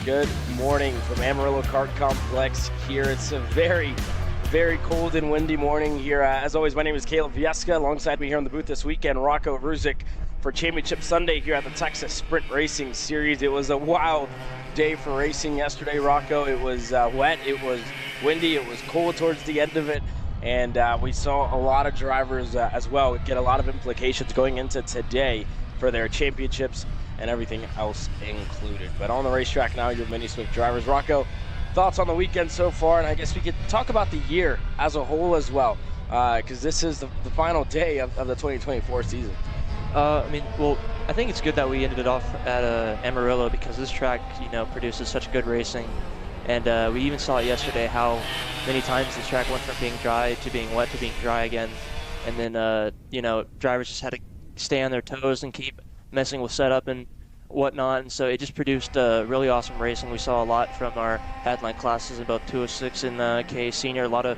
Good morning from Amarillo Kart Complex here. It's a very cold and windy morning here. As always, my name is Caleb Vieska. Alongside me here on the booth this weekend, Rocco Ruzic for Championship Sunday here at the Texas Sprint Racing Series. It was a wild day for racing yesterday, Rocco. It was wet, it was windy, it was cold towards the end of it. And we saw a lot of drivers as well get a lot of implications going into today for their championships and everything else included. But on the racetrack now, your Mini Swift drivers. Rocco, thoughts on the weekend so far? And I guess we could talk about the year as a whole as well, because this is the final day of the 2024 season. I think it's good that we ended it off at Amarillo, because this track, produces such good racing. And we even saw it yesterday how many times this track went from being dry to being wet to being dry again. And then, drivers just had to stay on their toes and keep messing with setup and whatnot. And so it just produced really awesome racing. We saw a lot from our headline classes in both 206 and K Senior. A lot of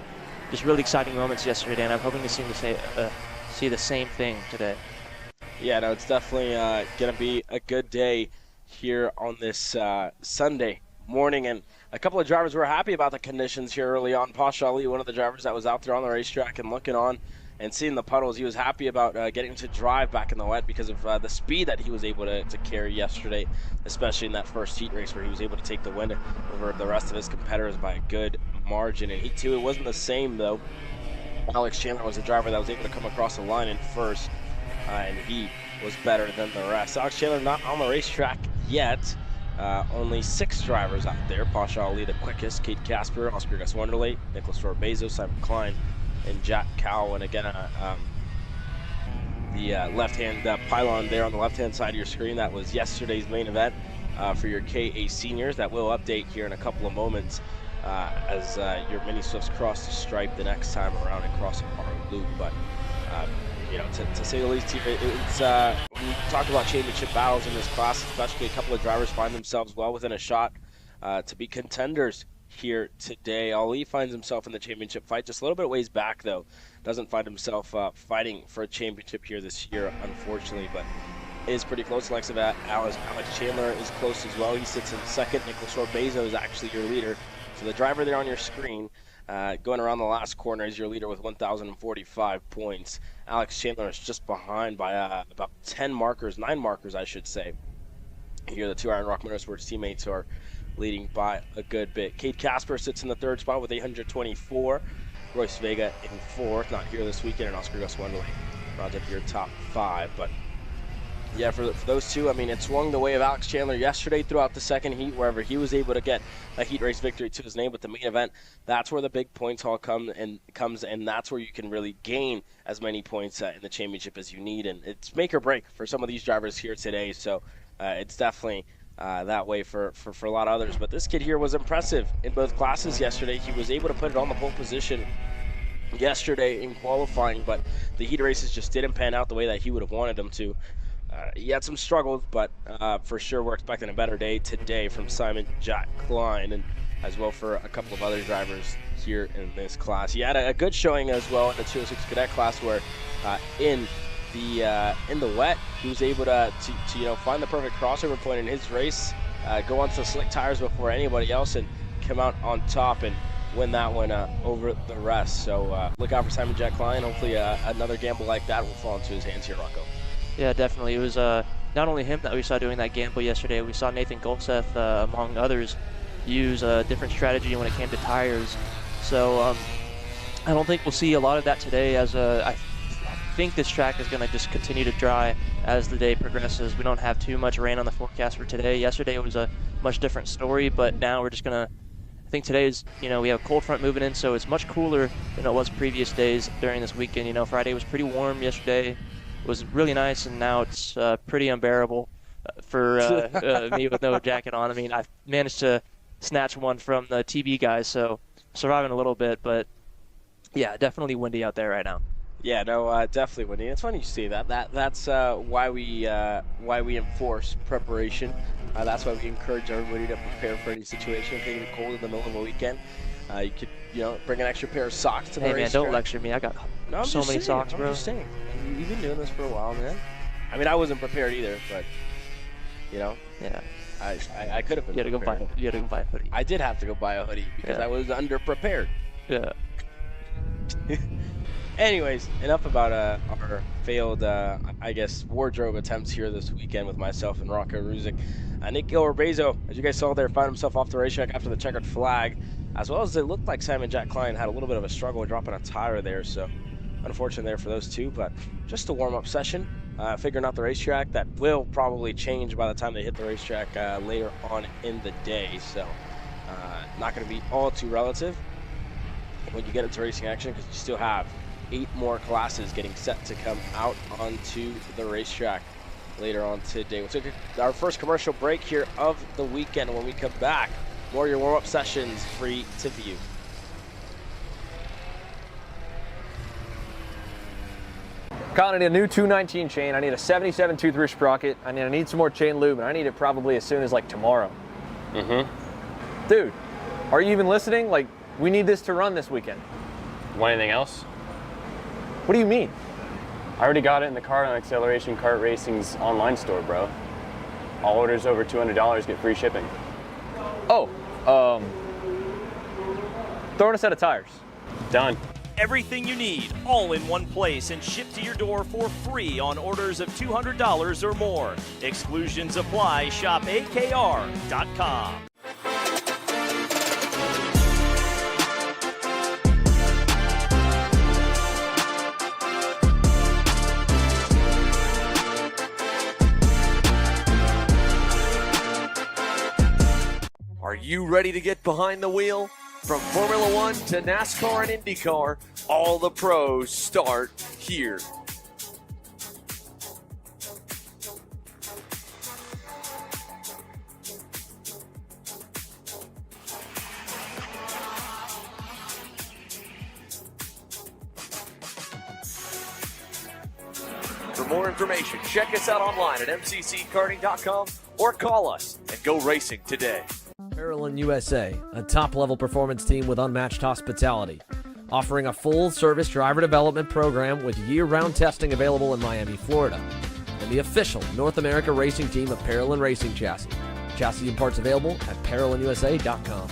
just really exciting moments yesterday, and I'm hoping to see the same thing today. Yeah, no, it's definitely going to be a good day here on this Sunday morning. And a couple of drivers were happy about the conditions here early on. Pasha Ali, one of the drivers that was out there on the racetrack and looking on and seeing the puddles, he was happy about getting to drive back in the wet because of the speed that he was able to carry yesterday, especially in that first heat race where he was able to take the win over the rest of his competitors by a good margin. In Heat 2, it wasn't the same, though. Alex Chandler was the driver that was able to come across the line in first, and he was better than the rest. Alex Chandler not on the racetrack yet. Only 6 drivers out there. Pasha Ali the quickest, Kate Casper, Oscar Gus Wonderley, Nicholas Robezo, Simon Klein, and Jack Cow. And again, the left-hand pylon there on the left-hand side of your screen, that was yesterday's main event for your KA seniors. That will update here in a couple of moments as your Mini Swifts cross the stripe the next time around and cross our loop. But to say the least, it's when you talk about championship battles in this class, especially a couple of drivers find themselves well within a shot to be contenders here today. Ali finds himself in the championship fight, just a little bit ways back though. Doesn't find himself fighting for a championship here this year, unfortunately, but is pretty close. Alex Chandler is close as well. He sits in second. Nicholas Robezo is actually your leader. So the driver there on your screen, going around the last corner, is your leader with 1,045 points. Alex Chandler is just behind by about 9 markers, I should say. Here, the 2 Iron Rock Motorsports teammates are leading by a good bit. Kate Casper sits in the 3rd spot with 824. Royce Vega in 4th, not here this weekend, and Oscar Gus Wonderley rounds up your top 5. But yeah, for those two, I mean, it swung the way of Alex Chandler yesterday throughout the second heat, wherever he was able to get a heat race victory to his name. But the main event, that's where the big points haul comes, and that's where you can really gain as many points in the championship as you need. And it's make or break for some of these drivers here today. So it's definitely that way for a lot of others. But this kid here was impressive in both classes yesterday. He was able to put it on the pole position yesterday in qualifying, but the heat races just didn't pan out the way that he would have wanted them to. He had some struggles, but for sure we're expecting a better day today from Simon Jack Klein, and as well for a couple of other drivers here in this class. He had a good showing as well in the 206 cadet class, where in the wet he was able to find the perfect crossover point in his race, go onto the slick tires before anybody else, and come out on top and win that one over the rest. So look out for Simon Jack Klein. Hopefully another gamble like that will fall into his hands here, Rocco. Yeah, definitely. It was not only him that we saw doing that gamble yesterday. We saw Nathan Goldseth, among others, use a different strategy when it came to tires. So I don't think we'll see a lot of that today, as I think this track is going to just continue to dry as the day progresses. We don't have too much rain on the forecast for today. Yesterday was a much different story, but now we're just going to, I think today is, we have a cold front moving in, so it's much cooler than it was previous days during this weekend. Friday was pretty warm yesterday. It was really nice, and now it's pretty unbearable for me with no jacket on. I mean, I've managed to snatch one from the TV guys, so surviving a little bit, but yeah, definitely windy out there right now. Yeah, no, definitely windy. It's funny you say that. That's why we enforce preparation. That's why we encourage everybody to prepare for any situation. If they get cold in the middle of a weekend, you could bring an extra pair of socks to the racetrack. Hey man, don't lecture me. I got so many socks, bro. I'm just saying. You've been doing this for a while, man. I mean, I wasn't prepared either, but Yeah. I could have been. You had to go buy. You had to go buy a hoodie. I did have to go buy a hoodie because I was underprepared. Yeah. Anyways, enough about our failed, I guess, wardrobe attempts here this weekend with myself and Rocco Ruzic. Nick Gilberbezo, as you guys saw there, found himself off the racetrack after the checkered flag, as well as it looked like Simon Jack Klein had a little bit of a struggle dropping a tire there, so unfortunate there for those two, but just a warm-up session, figuring out the racetrack. That will probably change by the time they hit the racetrack later on in the day, so not going to be all too relative when you get into racing action, because you still have 8 more classes getting set to come out onto the racetrack later on today. We'll take our first commercial break here of the weekend. When we come back, more of your warm-up sessions free to view. Colin, I need a new 219 chain. I need a 77 tooth sprocket. I need some more chain lube, and I need it probably as soon as like tomorrow. Dude, are you even listening? Like, we need this to run this weekend. Want anything else? What do you mean? I already got it in the Kart on Acceleration Kart Racing's online store, bro. All orders over $200 get free shipping. Oh, throw in a set of tires. Done. Everything you need, all in one place and shipped to your door for free on orders of $200 or more. Exclusions apply. Shop AKR.com. Are you ready to get behind the wheel? From Formula One to NASCAR and IndyCar, all the pros start here. For more information, check us out online at mcckarting.com or call us and go racing today. Parallel USA, a top-level performance team with unmatched hospitality, offering a full-service driver development program with year-round testing available in Miami, Florida, and the official North America racing team of Parallel Racing Chassis. Chassis and parts available at ParalleLUSA.com.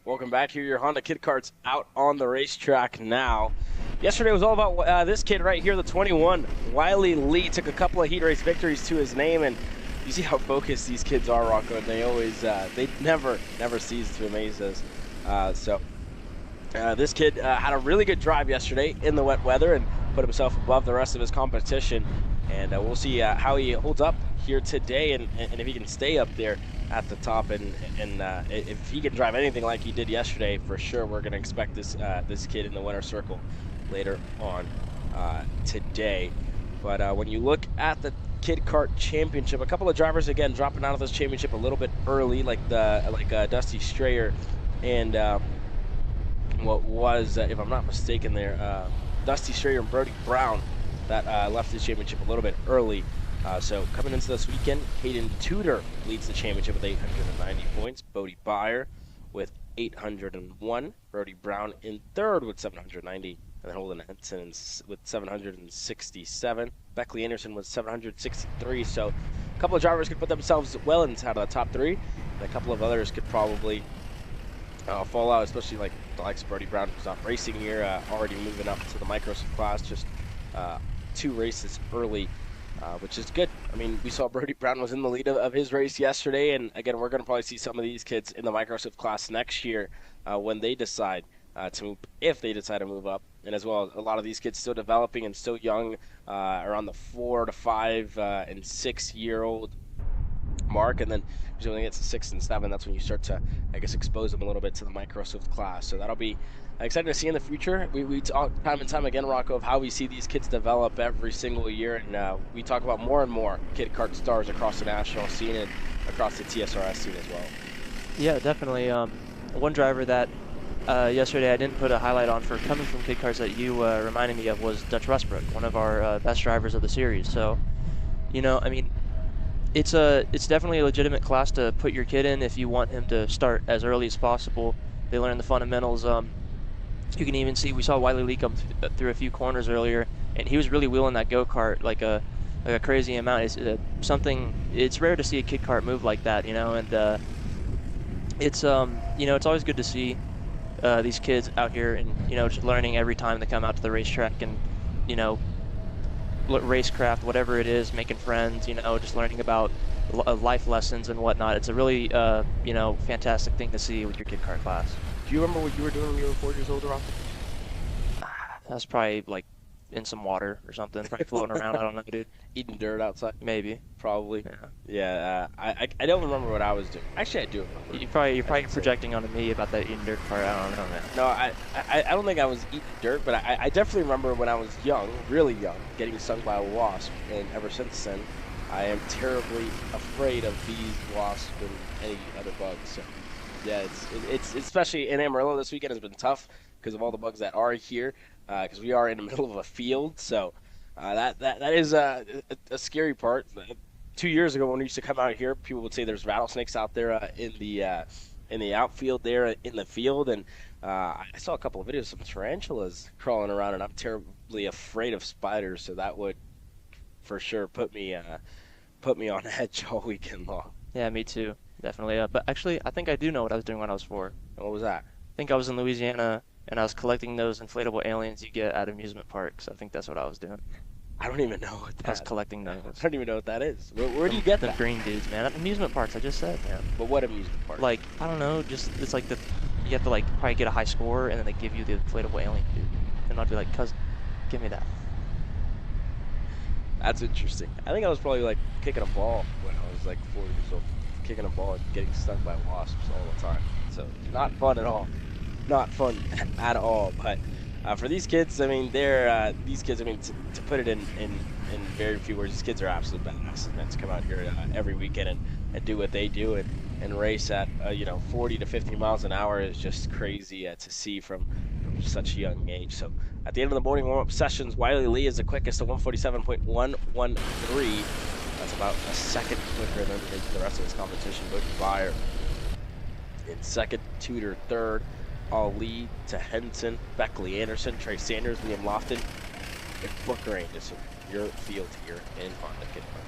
Welcome back here. Your Honda Kid Karts out on the racetrack now. Yesterday was all about this kid right here, the 21, Wiley Lee. Took a couple of heat race victories to his name, and you see how focused these kids are, Rocco, and they always, they never cease to amaze us. This kid had a really good drive yesterday in the wet weather and put himself above the rest of his competition, and we'll see how he holds up here today, and if he can stay up there at the top, and if he can drive anything like he did yesterday, for sure we're going to expect this this kid in the winner's circle later on today. But when you look at the Kid Kart Championship, a couple of drivers again dropping out of this championship a little bit early, like Dusty Strayer and what was, if I'm not mistaken, there Dusty Strayer and Brody Brown that left this championship a little bit early. So coming into this weekend, Hayden Tudor leads the championship with 890 points. Bodie Byer with 801. Brody Brown in third with 790. And then Holden Henson with 767. Beckley Anderson with 763. So a couple of drivers could put themselves well inside of the top 3. And a couple of others could probably fall out, especially like the likes of Brody Brown, who's not racing here, already moving up to the Microsoft class, just 2 races early. Which is good. I mean, we saw Brody Brown was in the lead of his race yesterday, and again, we're going to probably see some of these kids in the Microsoft class next year when they decide to move, if they decide to move up. And as well, a lot of these kids still developing and still young, around the 4 to 5 and 6 year old mark, and then usually when it gets to 6 and 7, that's when you start to, I guess, expose them a little bit to the micro Swift class. So that'll be exciting to see in the future. We talk time and time again, Rocco, of how we see these kids develop every single year, and we talk about more and more kid kart stars across the national scene and across the TSRS scene as well. Yeah, definitely. One driver that yesterday I didn't put a highlight on for coming from kid karts that you reminded me of was Dutch Westbrook, one of our best drivers of the series. So, you know, I mean, it's definitely a legitimate class to put your kid in if you want him to start as early as possible. They learn the fundamentals. You can even see, we saw Wiley Lee come through a few corners earlier, and he was really wheeling that go-kart like a crazy amount. It's rare to see a kid kart move like that, you know, and it's you know, it's always good to see these kids out here and, you know, just learning every time they come out to the racetrack, and, you know, racecraft, whatever it is, making friends, you know, just learning about life lessons and whatnot. It's a really you know, fantastic thing to see with your kid kart class. Do you remember what you were doing when you were 4 years old, Rocco? That's probably like in some water or something, probably floating around. I don't know, dude. Eating dirt outside? Maybe. Probably. Yeah. Yeah. I don't remember what I was doing. Actually, I do remember. You're probably projecting onto me about that eating dirt part. I don't know, man. No, I don't think I was eating dirt, but I definitely remember when I was young, really young, getting stung by a wasp, and ever since then, I am terribly afraid of bees, wasps, and any other bugs. So, yeah, it's especially in Amarillo this weekend has been tough because of all the bugs that are here, because we are in the middle of a field. So that is a scary part. 2 years ago when we used to come out here, people would say there's rattlesnakes out there in the outfield there in the field, and I saw a couple of videos of some tarantulas crawling around, and I'm terribly afraid of spiders. So that would for sure put me on edge all weekend long. Yeah, me too, definitely. But actually, I think I do know what I was doing when I was 4. And what was that? I think I was in Louisiana, and I was collecting those inflatable aliens you get at amusement parks. I think that's what I was doing. I don't even know what that is. I was collecting those. I don't even know what that is. Where do you get the that? green dudes, man? At amusement parks, I just said, man. But what amusement park? Like, I don't know, just, it's like you have to like probably get a high score, and then they give you the inflatable alien dude. And I'll be like, cuz, give me that. That's interesting. I think I was probably like kicking a ball when I was like 4 years old. Kicking a ball and getting stung by wasps all the time. So not fun at all. Not fun at all. But for these kids, I mean, these kids, I mean, to put it in very few words, these kids are absolute badasses, man, to come out here every weekend and do what they do and race at, you know, 40 to 50 miles an hour is just crazy to see from such a young age. So at the end of the morning warm-up sessions, Wiley Lee is the quickest at 147.113. That's about a second quicker than the rest of this competition. Bodie Byer in second, Tudor third, Ali to Henson, Beckley Anderson, Trey Sanders, Liam Lofton, and Booker Anderson. Your field here in Honda Kid Kart.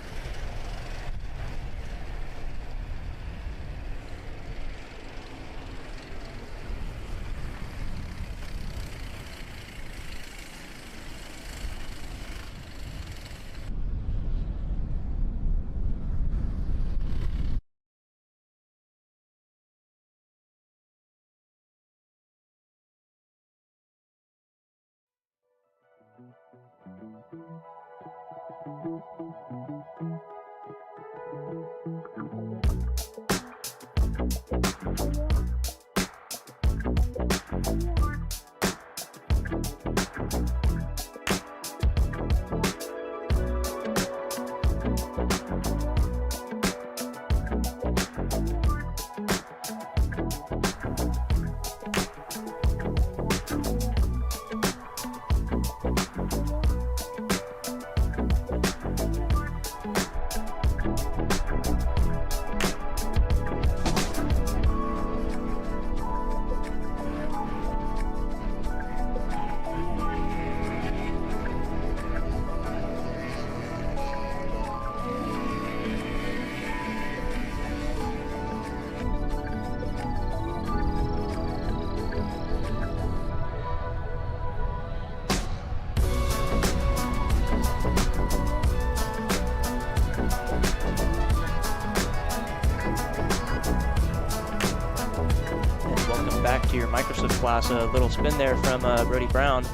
To your Microsoft class, a little spin there from Brody Brown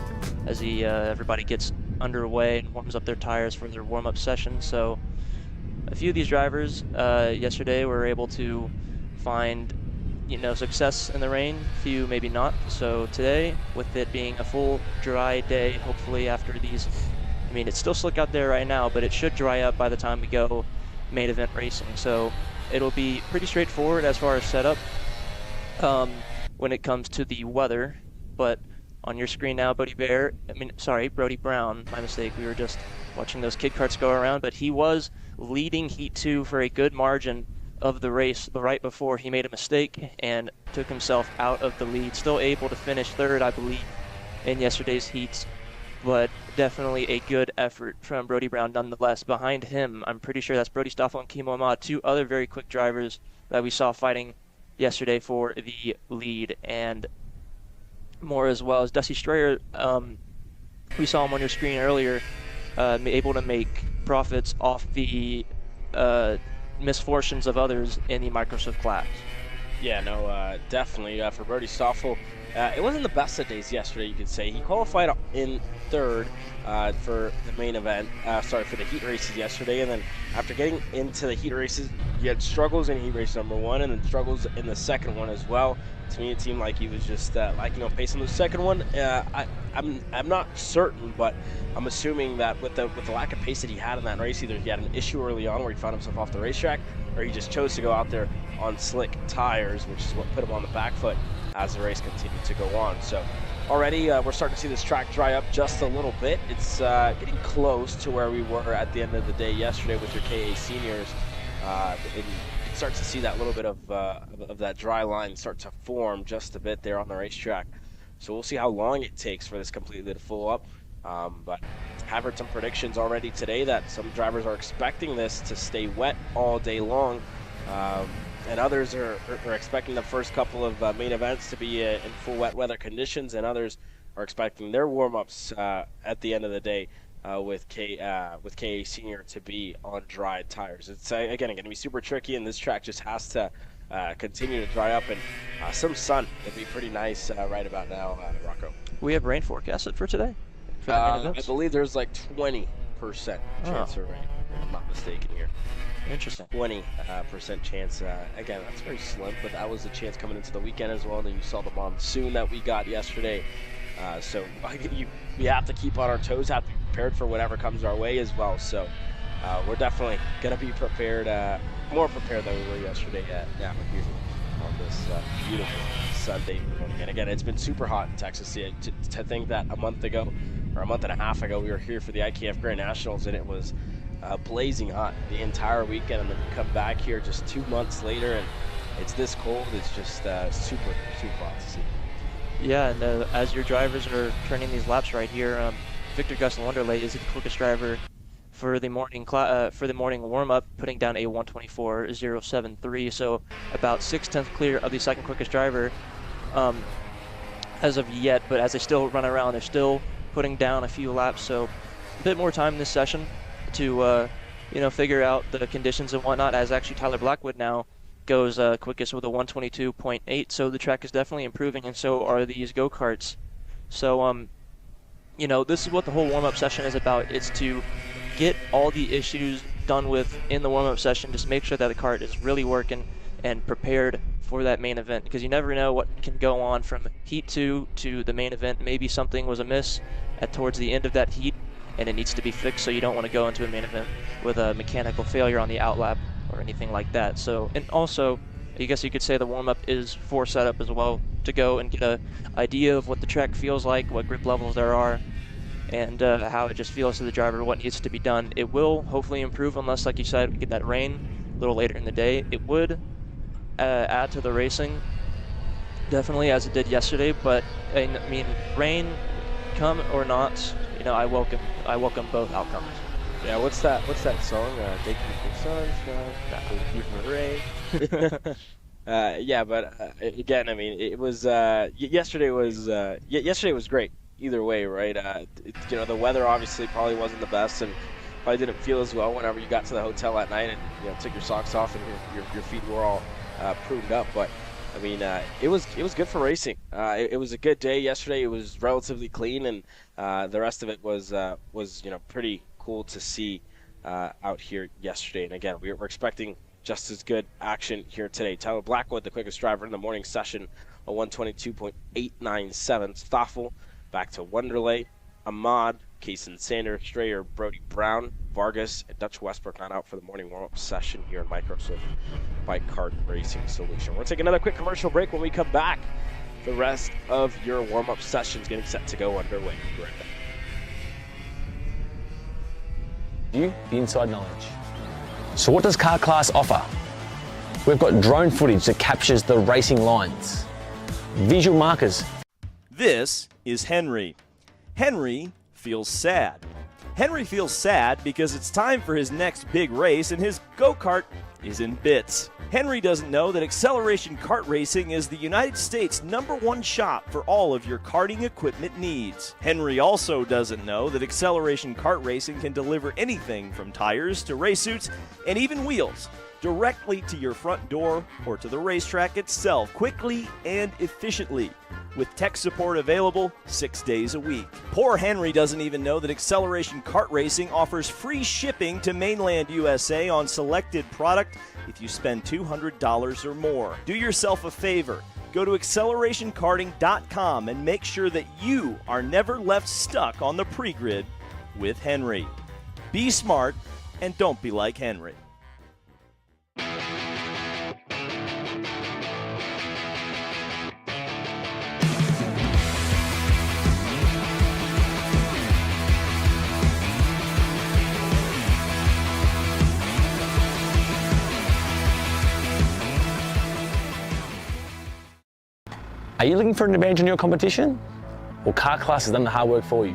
as everybody gets underway and warms up their tires for their warm-up session. So a few of these drivers yesterday were able to find success in the rain, few maybe not. So today, with it being a full dry day, hopefully after these, it's still slick out there right now, but it should dry up by the time we go main event racing. So it'll be pretty straightforward as far as setup when it comes to the weather. But on your screen now, Brody Brown, my mistake. We were just watching those kid karts go around, but he was leading Heat 2 for a good margin of the race right before he made a mistake and took himself out of the lead. Still able to finish third, I believe, in yesterday's heats, but definitely a good effort from Brody Brown nonetheless. Behind him, I'm pretty sure that's Brody Stoffel and Kimo Ahmad, two other very quick drivers that we saw fighting yesterday for the lead, and more as well as Dusty Strayer. We saw him on your screen earlier, able to make profits off the misfortunes of others in the Microsoft class. Yeah, no, definitely. For Brody Stoffel, it wasn't the best of days yesterday, you could say. He qualified in third for the main event, for the heat races yesterday, and then after getting into the heat races, he had struggles in heat race number 1 and then struggles in the second one as well. To me, it seemed like he was just pacing the second one. I'm not certain, but I'm assuming that with the lack of pace that he had in that race, either he had an issue early on where he found himself off the racetrack, or he just chose to go out there on slick tires, which is what put him on the back foot as the race continued to go on. So already we're starting to see this track dry up just a little bit. It's getting close to where we were at the end of the day yesterday with your KA seniors. And you start to see that little bit of that dry line start to form just a bit there on the racetrack. So we'll see how long it takes for this completely to full up. But have heard some predictions already today that some drivers are expecting this to stay wet all day long. And others are expecting the first couple of main events to be in full wet weather conditions, and others are expecting their warm-ups at the end of the day with KA Senior to be on dry tires. It's again going to be super tricky, and this track just has to continue to dry up, and some sun would be pretty nice right about now, Rocco. We have rain forecasted for today? For the main events? I believe there's like 20% chance of rain, if I'm not mistaken here. Interesting. 20% chance. Again, that's very slim, but that was a chance coming into the weekend as well. And then you saw the monsoon that we got yesterday. So we have to keep on our toes, have to be prepared for whatever comes our way as well. So we're definitely going to be prepared, more prepared than we were yesterday here on this beautiful Sunday morning. And again, it's been super hot in Texas. To think that a month ago, or a month and a half ago, we were here for the IKF Grand Nationals, and it was blazing hot the entire weekend, and then you come back here just 2 months later and it's this cold. It's just super hot to see. Yeah, and as your drivers are turning these laps right here, Victor Gus Wonderley is the quickest driver for the morning warm-up, putting down a 124.073, so about 6/10 clear of the second quickest driver as of yet. But as they still run around, they're still putting down a few laps, so a bit more time this session to figure out the conditions and whatnot, as actually Tyler Blackwood now goes quickest with a 122.8, so the track is definitely improving, and so are these go-karts. So this is what the whole warm-up session is about. It's to get all the issues done with in the warm-up session, just make sure that the kart is really working and prepared for that main event, because you never know what can go on from heat 2 to the main event. Maybe something was amiss towards the end of that heat and it needs to be fixed, so you don't want to go into a main event with a mechanical failure on the outlap or anything like that. So, and also, I guess you could say the warm-up is for setup as well, to go and get an idea of what the track feels like, what grip levels there are, and how it just feels to the driver, what needs to be done. It will hopefully improve, unless, like you said, we get that rain a little later in the day. It would add to the racing, definitely, as it did yesterday, but I mean, rain come or not, I welcome both outcomes. Yeah, what's that song? Thank you for sunshine, thank you for rain. Yeah, but again, I mean, it was yesterday was great either way, right? The weather obviously probably wasn't the best, and probably didn't feel as well whenever you got to the hotel at night and took your socks off and your feet were all pruned up. But I mean, it was good for racing. It was a good day yesterday. It was relatively clean, and the rest of it was pretty cool to see out here yesterday. And again, we're expecting just as good action here today. Tyler Blackwood, the quickest driver in the morning session, a 122.897. Stoffel back to Wonderlay. Ahmad, Kaysen Sanders, Strayer, Brody Brown, Vargas, and Dutch Westbrook not out for the morning warm-up session here in Microsoft by Kart Racing Solution. We'll take another quick commercial break. When we come back, the rest of your warm-up sessions getting set to go underway. Be right back. You the inside knowledge. So what does Car Class offer? We've got drone footage that captures the racing lines, visual markers. This is Henry. Henry feels sad. Henry feels sad because it's time for his next big race and his go-kart is in bits. Henry doesn't know that Acceleration Kart Racing is the United States' #1 shop for all of your karting equipment needs. Henry also doesn't know that Acceleration Kart Racing can deliver anything from tires to race suits and even wheels directly to your front door or to the racetrack itself, quickly and efficiently, with tech support available 6 days a week. Poor Henry doesn't even know that Acceleration Kart Racing offers free shipping to mainland USA on selected product if you spend $200 or more. Do yourself a favor. Go to accelerationkarting.com and make sure that you are never left stuck on the pre-grid with Henry. Be smart and don't be like Henry. Are you looking for an advantage in your competition? Well, Car Class has done the hard work for you.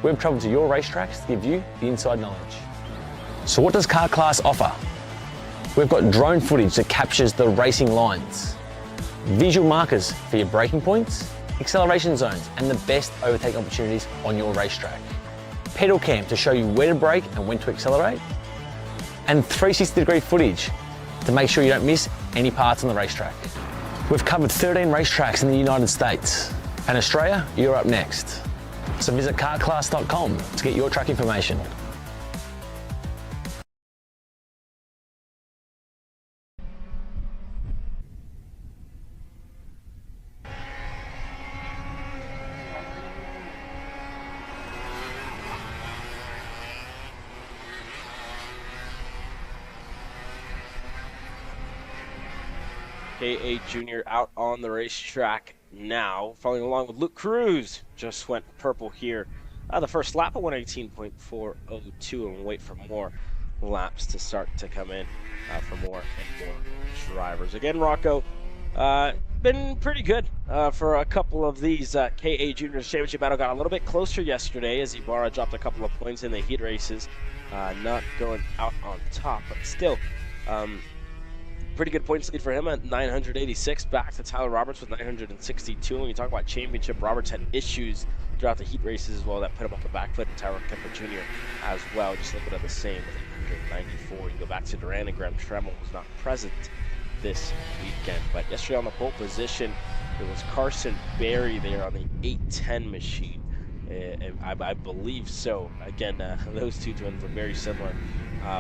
We've traveled to your racetracks to give you the inside knowledge. So what does Car Class offer? We've got drone footage that captures the racing lines, visual markers for your braking points, acceleration zones, and the best overtake opportunities on your racetrack. Pedal cam to show you where to brake and when to accelerate, and 360-degree footage to make sure you don't miss any parts on the racetrack. We've covered 13 racetracks in the United States, and Australia, you're up next. So visit carclass.com to get your track information. KA Jr. out on the racetrack now, following along with Luke Cruz. Just went purple here. The first lap of 118.402, and we'll wait for more laps to start to come in for more and more drivers. Again, Rocco, been pretty good for a couple of these. KA Juniors Championship battle got a little bit closer yesterday as Ibarra dropped a couple of points in the heat races, not going out on top, but still pretty good points lead for him at 986, back to Tyler Roberts with 962. When you talk about championship, Roberts had issues throughout the heat races as well that put him off the back foot, and Tyler Kemper Jr. as well, just a little bit of the same with 194. You go back to Duran, and Graham Tremmel was not present this weekend. But yesterday on the pole position, it was Carson Berry there on the 810 machine. I believe so. Again, those two twins are very similar.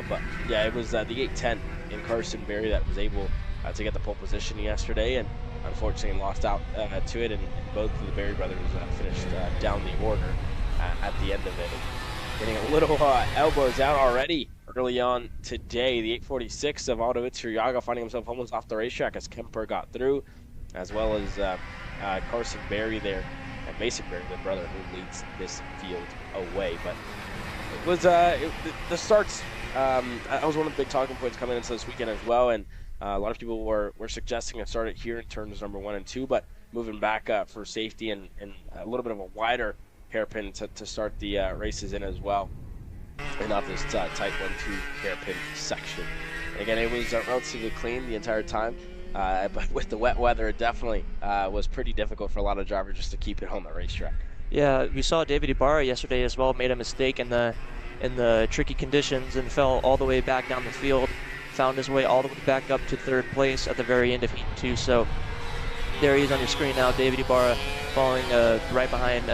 But yeah, it was the 810 in Carson Berry that was able to get the pole position yesterday, and unfortunately lost out to it, and both of the Berry brothers finished down the order at the end of it. Getting a little elbows out already early on today. The 846 of Aldo Iturriaga finding himself almost off the racetrack as Kemper got through, as well as Carson Berry there, and Mason Berry, the brother who leads this field away. But it was the starts. That was one of the big talking points coming into this weekend as well, and a lot of people were suggesting it started here in turns number 1 and 2, but moving back for safety and a little bit of a wider hairpin to start the races in as well, and not this tight 1-2 hairpin section. And again, it was relatively clean the entire time, but with the wet weather, it definitely was pretty difficult for a lot of drivers just to keep it on the racetrack. Yeah, we saw David Ibarra yesterday as well, made a mistake in the tricky conditions and fell all the way back down the field, found his way all the way back up to 3rd place at the very end of Heat 2. So there he is on your screen now, David Ibarra falling right behind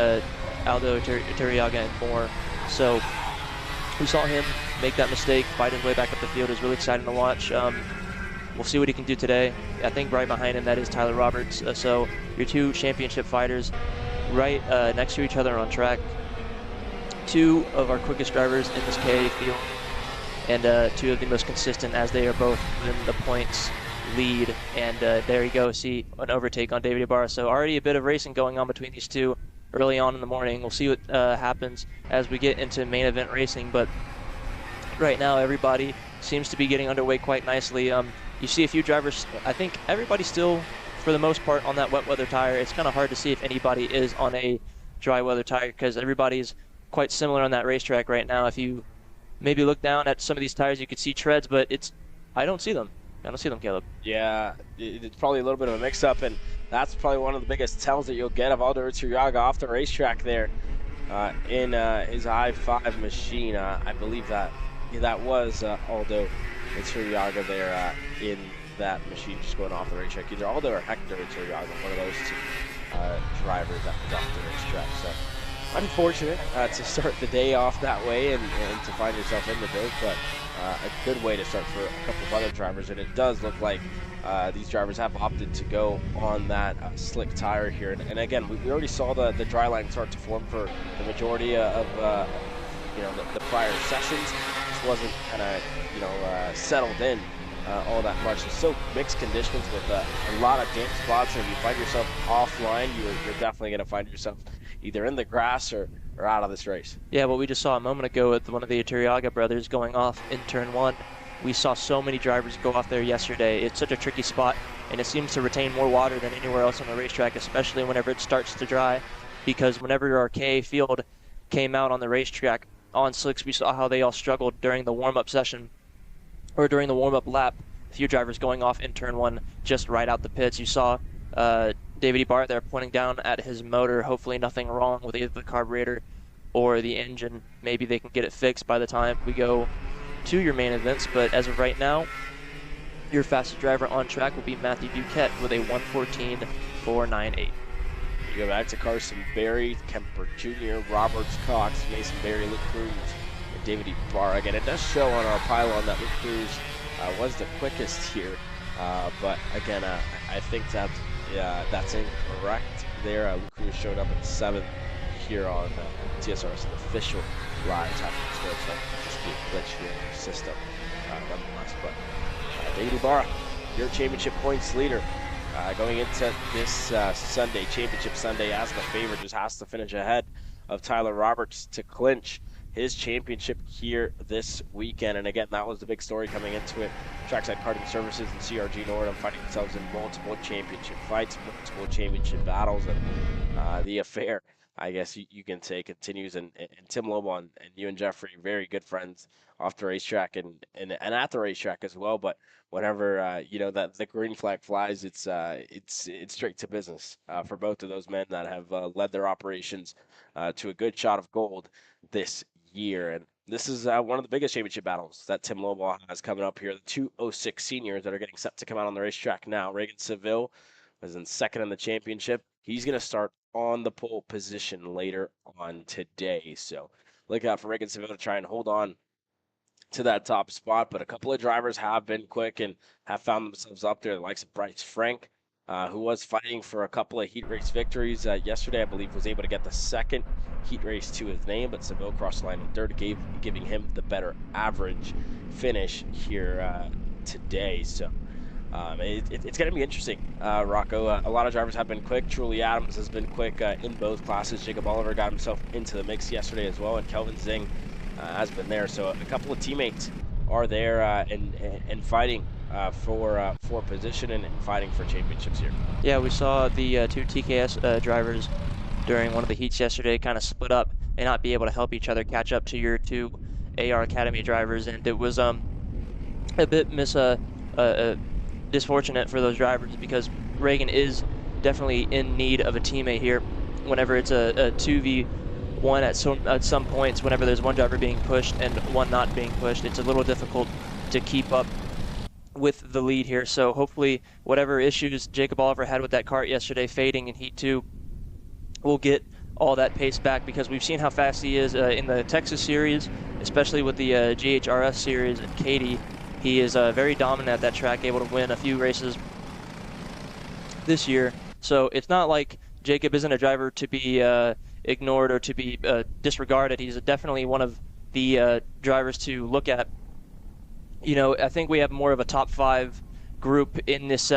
Aldo Iturriaga and more. So we saw him make that mistake, fight his way back up the field. It was really exciting to watch. We'll see what he can do today. I think right behind him, that is Tyler Roberts. So your two championship fighters right next to each other on track. Two of our quickest drivers in this KA field, and two of the most consistent, as they are both in the points lead. And there you go, see an overtake on David Ibarra. So already a bit of racing going on between these two early on in the morning. We'll see what happens as we get into main event racing, but right now everybody seems to be getting underway quite nicely. You see a few drivers. I think everybody's still, for the most part, on that wet weather tire. It's kind of hard to see if anybody is on a dry weather tire because everybody's quite similar on that racetrack right now. If you maybe look down at some of these tires, you could see treads, but I don't see them. I don't see them, Caleb. Yeah, it's probably a little bit of a mix-up, and that's probably one of the biggest tells that you'll get of Aldo Iturriaga off the racetrack there in his I-5 machine. I believe that was Aldo Iturriaga there in that machine just going off the racetrack. Either Aldo or Hector Iturriaga, one of those two drivers that was off the racetrack. So unfortunate to start the day off that way and to find yourself in the dirt, but a good way to start for a couple of other drivers. And it does look like these drivers have opted to go on that slick tire here. And again, we already saw the dry line start to form for the majority of the prior sessions. This wasn't kind of settled in all that much. It's so mixed conditions with a lot of damp spots, and if you find yourself offline, you're definitely going to find yourself either in the grass or out of this race. Yeah, what we just saw a moment ago with one of the Iturriaga brothers going off in turn one. We saw so many drivers go off there yesterday. It's such a tricky spot, and it seems to retain more water than anywhere else on the racetrack, especially whenever it starts to dry, because whenever our KA field came out on the racetrack on slicks, we saw how they all struggled during the warm-up session or during the warm-up lap. A few drivers going off in turn one just right out the pits. You saw David Ibarra there pointing down at his motor. Hopefully nothing wrong with either the carburetor or the engine. Maybe they can get it fixed by the time we go to your main events, but as of right now, your fastest driver on track will be Matthew Duquette with a 1:14.498. You go back to Carson Berry, Kemper Jr., Roberts, Cox, Mason Berry, Luke Cruz, and David Ibarra. Again, it does show on our pylon that Luke Cruz was the quickest here, but again, I think that's incorrect there. Luke Cruz showed up at 7th here on TSRS official live time. So it's like just be a glitch here in our system, nonetheless. But David Ibarra, your championship points leader, going into this Sunday, Championship Sunday, as the favorite, just has to finish ahead of Tyler Roberts to clinch his championship here this weekend. And again, that was the big story coming into it. Trackside Karting Services and CRG Nordham finding themselves in multiple championship fights, multiple championship battles, and the affair, I guess you can say, continues. And Tim Lobo and you and Jeffrey, very good friends off the racetrack and at the racetrack as well. But whenever that the green flag flies, it's straight to business for both of those men that have led their operations to a good shot of gold this year. And this is one of the biggest championship battles that Tim Lobo has coming up here. The 206 seniors that are getting set to come out on the racetrack now. Reagan Seville was in second in the championship. He's going to start on the pole position later on today. So look out for Reagan Seville to try and hold on to that top spot. But a couple of drivers have been quick and have found themselves up there, the likes of Bryce Frank, who was fighting for a couple of heat race victories. Yesterday, I believe, was able to get the second heat race to his name, but Seville crossed the line in third, giving him the better average finish here today. So it's going to be interesting, Rocco. A lot of drivers have been quick. Truly Adams has been quick in both classes. Jacob Oliver got himself into the mix yesterday as well, and Kelvin Zing has been there. So a couple of teammates are there and fighting for position and fighting for championships here. Yeah, we saw the two TKS drivers during one of the heats yesterday kind of split up and not be able to help each other catch up to your two AR Academy drivers, and it was a bit disfortunate for those drivers because Reagan is definitely in need of a teammate here. Whenever it's a 2v1 at some points, whenever there's one driver being pushed and one not being pushed, it's a little difficult to keep up with the lead here. So hopefully whatever issues Jacob Oliver had with that kart yesterday fading in Heat 2 will get all that pace back, because we've seen how fast he is in the Texas series, especially with the GHRS series at Katy. He is very dominant at that track, able to win a few races this year. So it's not like Jacob isn't a driver to be ignored or to be disregarded. He's definitely one of the drivers to look at. You know, I think we have more of a top 5 group in this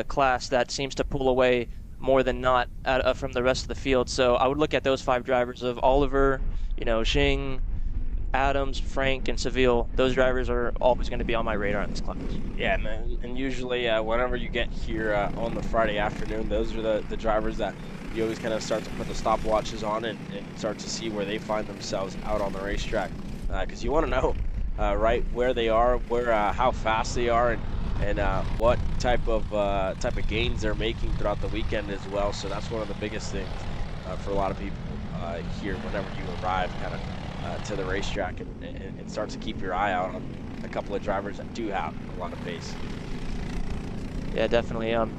class that seems to pull away more than not from the rest of the field. So I would look at those 5 drivers of Oliver, you know, Xing, Adams, Frank, and Seville. Those drivers are always going to be on my radar in this class. Yeah, and usually whenever you get here on the Friday afternoon, those are the drivers that you always kind of start to put the stopwatches on and start to see where they find themselves out on the racetrack, because you want to know right where they are, where how fast they are, and what type of gains they're making throughout the weekend as well. So that's one of the biggest things for a lot of people here whenever you arrive kind of to the racetrack, and start to keep your eye out on a couple of drivers that do have a lot of pace. Yeah, definitely. On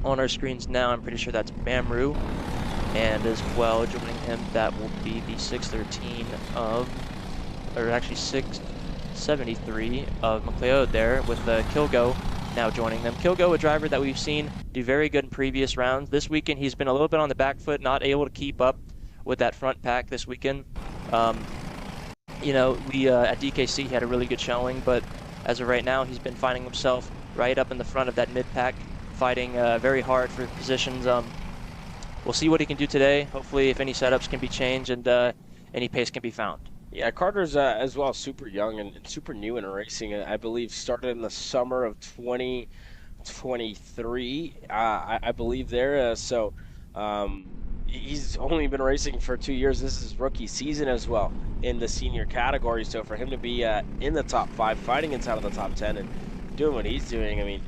our screens now, I'm pretty sure that's Mamru, and as well joining him, that will be the 613 of, or actually 673 of McLeod there, with Kilgo now joining them. Kilgo, a driver that we've seen do very good in previous rounds. This weekend, he's been a little bit on the back foot, not able to keep up with that front pack this weekend. You know, we at DKC had a really good showing, but as of right now, he's been finding himself right up in the front of that mid-pack, fighting very hard for positions. We'll see what he can do today. Hopefully, if any setups can be changed and any pace can be found. Yeah, Carter's as well super young and super new in racing. I believe started in the summer of 2023, I believe there. He's only been racing for 2 years. This is his rookie season as well in the senior category. So for him to be in the top 5, fighting inside of the top 10 and doing what he's doing, I mean,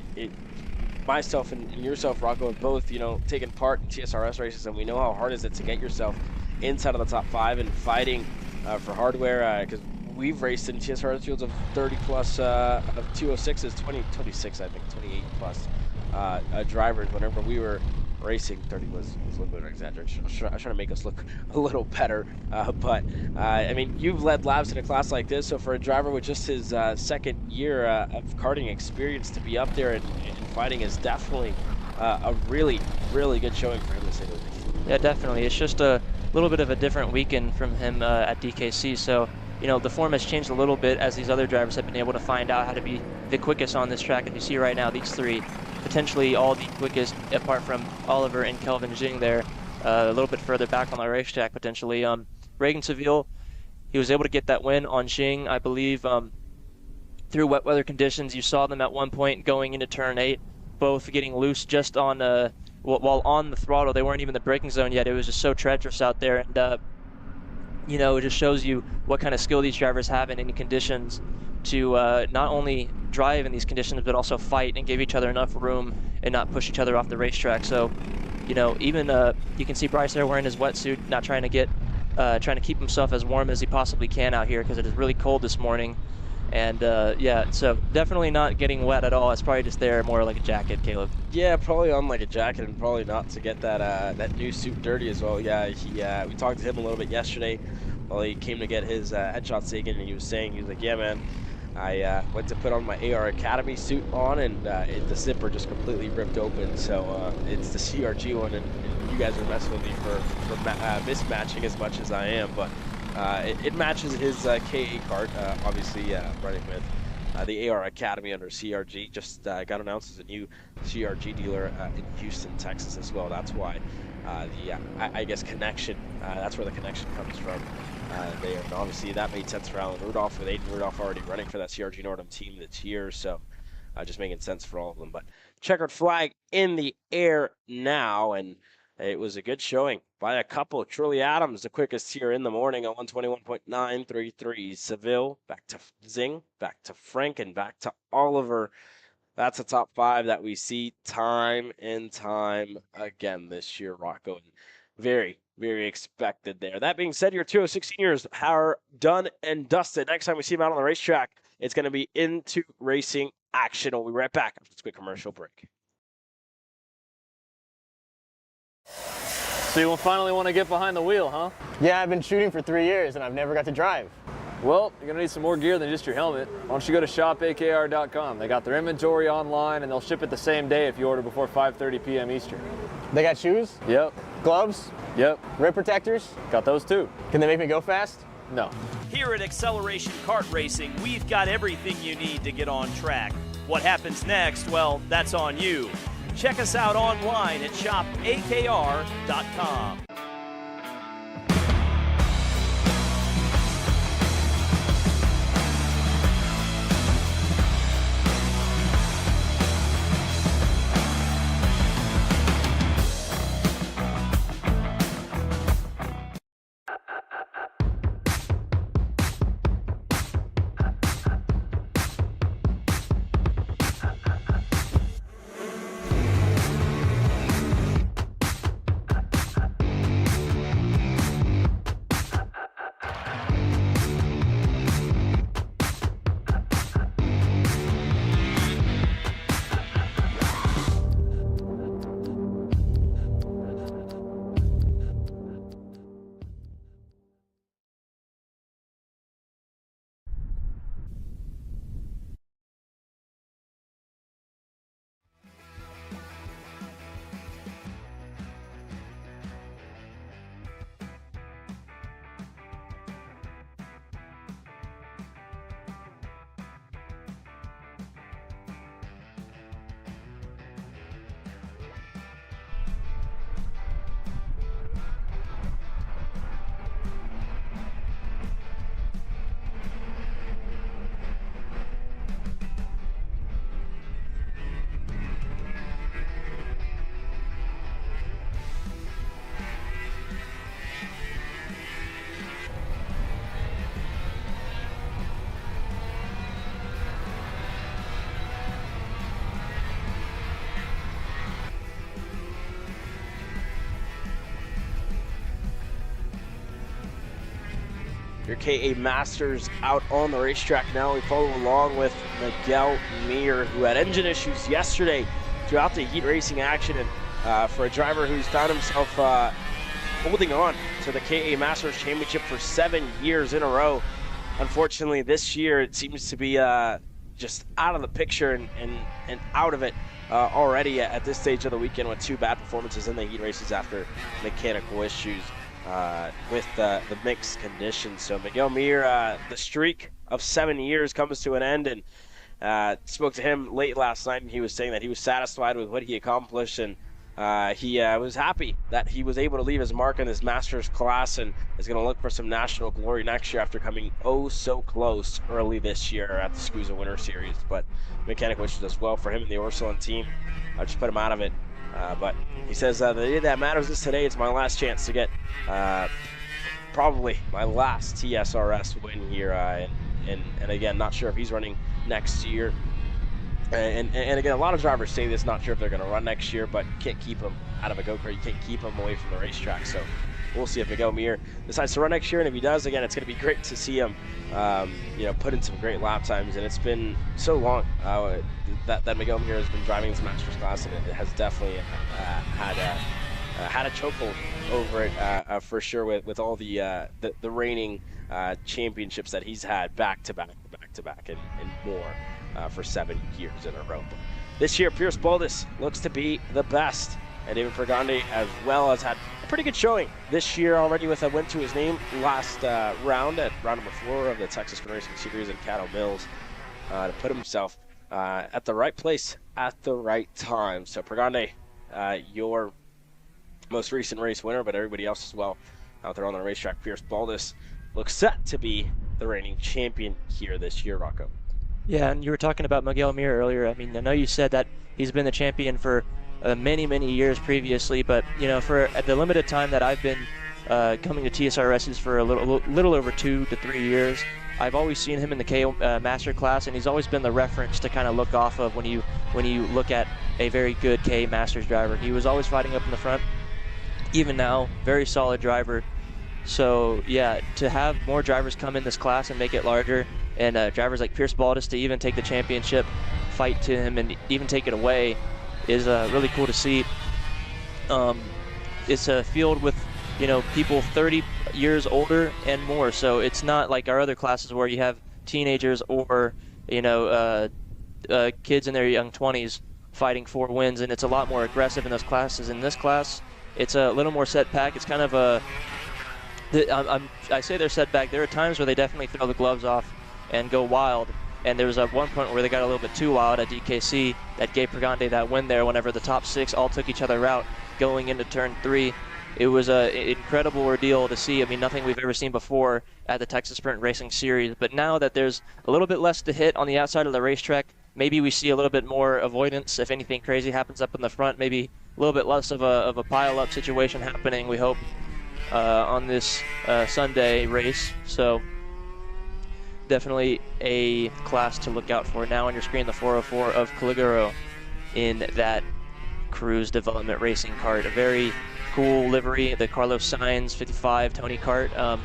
myself and yourself, Rocco, have both, you know, taken part in TSRS races, and we know how hard it is to get yourself inside of the top 5 and fighting for hardware, because we've raced in TSRS fields of 30 plus of 206s, 26, I think, 28 plus drivers. Whenever we were racing, 30 was a little bit of an exaggeration. I was trying to make us look a little better, but I mean, you've led laps in a class like this, so for a driver with just his second year of karting experience to be up there and fighting is definitely a really, really good showing for him, to say the least. Yeah, definitely. It's just a little bit of a different weekend from him at DKC, so you know, the form has changed a little bit as these other drivers have been able to find out how to be the quickest on this track. As you see right now, these 3 potentially all the quickest, apart from Oliver and Kelvin Xing there, a little bit further back on the racetrack potentially. Reagan Seville, he was able to get that win on Xing, I believe, through wet weather conditions. You saw them at one point going into turn 8, both getting loose just on while on the throttle. They weren't even in the braking zone yet. It was just so treacherous out there, and you know, it just shows you what kind of skill these drivers have in any conditions to not only drive in these conditions, but also fight and give each other enough room and not push each other off the racetrack. So, you know, even you can see Bryce there wearing his wetsuit, not trying to keep himself as warm as he possibly can out here, because it is really cold this morning. And yeah, so definitely not getting wet at all. It's probably just there more like a jacket, Caleb. Yeah, probably on like a jacket, and probably not to get that new suit dirty as well. Yeah, we talked to him a little bit yesterday while he came to get his headshots taken, and he was like, yeah, man, I went to put on my AR Academy suit on, and the zipper just completely ripped open. So it's the CRG one, and you guys are messing with me for mismatching as much as I am, but it matches his KA cart, obviously running with the AR Academy under CRG. Just got announced as a new CRG dealer in Houston, Texas as well. That's why I guess connection, that's where the connection comes from there. And obviously that made sense for Alan Rudolph, with Aiden Rudolph already running for that CRG Nordum team that's here. So just making sense for all of them. But checkered flag in the air now, and it was a good showing by a couple. Truly Adams, the quickest here in the morning at 121.933. Seville, back to Xing, back to Frank, and back to Oliver. That's a top 5 that we see time and time again this year, Rocco. And very, very expected there. That being said, your 206 seniors are done and dusted. Next time we see them out on the racetrack, it's going to be into racing action. We'll be right back after this quick commercial break. So you finally want to get behind the wheel, huh? Yeah, I've been shooting for 3 years and I've never got to drive. Well, you're gonna need some more gear than just your helmet. Why don't you go to shopakr.com? They got their inventory online and they'll ship it the same day if you order before 5:30 p.m. Eastern. They got shoes, Yep, gloves, yep, rib protectors. got those too. Can they make me go fast? No. Here at Acceleration Kart Racing, we've got everything you need to get on track. What happens next? Well, that's on you. Check us out online at shopakr.com. Your KA Masters out on the racetrack now. We follow along with Miguel Mir, who had engine issues yesterday throughout the heat racing action. And for a driver who's found himself holding on to the KA Masters Championship for 7 years in a row, unfortunately this year it seems to be just out of the picture and out of it already at this stage of the weekend with 2 bad performances in the heat races after mechanical issues with the mixed conditions. So Miguel Mir, the streak of 7 years comes to an end, and spoke to him late last night, and he was saying that he was satisfied with what he accomplished, and he was happy that he was able to leave his mark in his Masters class and is going to look for some national glory next year after coming oh so close early this year at the SCUSA Winter Series. But mechanical issues as well for him and the Ursuline team. I just put him out of it. But he says the day that matters is today. It's my last chance to get probably my last TSRS win here. And again, not sure if he's running next year. And again, a lot of drivers say this, not sure if they're going to run next year, but you can't keep them out of a go-kart. You can't keep them away from the racetrack. So we'll see if Miguel Mir decides to run next year. And if he does, again, it's going to be great to see him put in some great lap times. And it's been so long that Miguel Mir has been driving this Masters class, and it has definitely had a chokehold over it for sure with all the reigning championships that he's had back to back and more for 7 years in a row. But this year, Pierce Baldus looks to be the best, and David Pergande as well has had a pretty good showing this year already with a win to his name last round at round number 4 of the Texas Sprint Racing Series in Caddo Mills to put himself at the right place at the right time. So Pergande, your most recent race winner, but everybody else as well out there on the racetrack. Pierce Baldus looks set to be the reigning champion here this year, Rocco. Yeah, and you were talking about Miguel Mir earlier. I mean, I know you said that he's been the champion for many years previously, but for the limited time that I've been coming to TSRSs for a little over 2 to 3 years, I've always seen him in the KO Master class, and he's always been the reference to kind of look off of when you look at a very good K Masters driver. He was always fighting up in the front. Even now, very solid driver. So yeah, to have more drivers come in this class and make it larger, and drivers like Pierce Baldus to even take the championship fight to him and even take it away is really cool to see. it's a field with, people 30 years older and more. So it's not like our other classes where you have teenagers or, kids in their young 20s fighting for wins, and it's a lot more aggressive in those classes. In this class, it's a little more set back. It's kind of I say they're set back. There are times where they definitely throw the gloves off and go wild. And there was at one point where they got a little bit too wild at DKC that gave Pregante that win there whenever the top 6 all took each other out going into turn 3. It was an incredible ordeal to see. I mean, nothing we've ever seen before at the Texas Sprint Racing Series. But now that there's a little bit less to hit on the outside of the racetrack, maybe we see a little bit more avoidance if anything crazy happens up in the front. Maybe a little bit less of a pile-up situation happening, we hope, on this Sunday race. So definitely a class to look out for. Now on your screen, the 404 of Caligaro in that Cruise Development Racing kart. A very cool livery, the Carlos Sainz 55 Tony kart.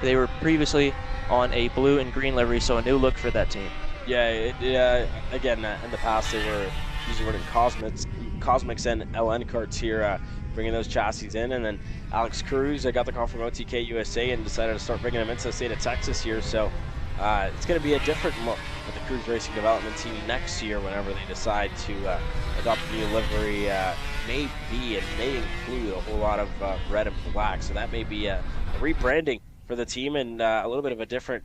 They were previously on a blue and green livery, so a new look for that team. Yeah, again, in the past they were usually running Cosmics and LN karts here, bringing those chassis in, and then Alex Cruz got the call from OTK USA and decided to start bringing them into the state of Texas here. So it's going to be a different look with the Cruise Racing Development Team next year whenever they decide to adopt a new livery. May include a whole lot of red and black, so that may be a rebranding for the team and a little bit of a different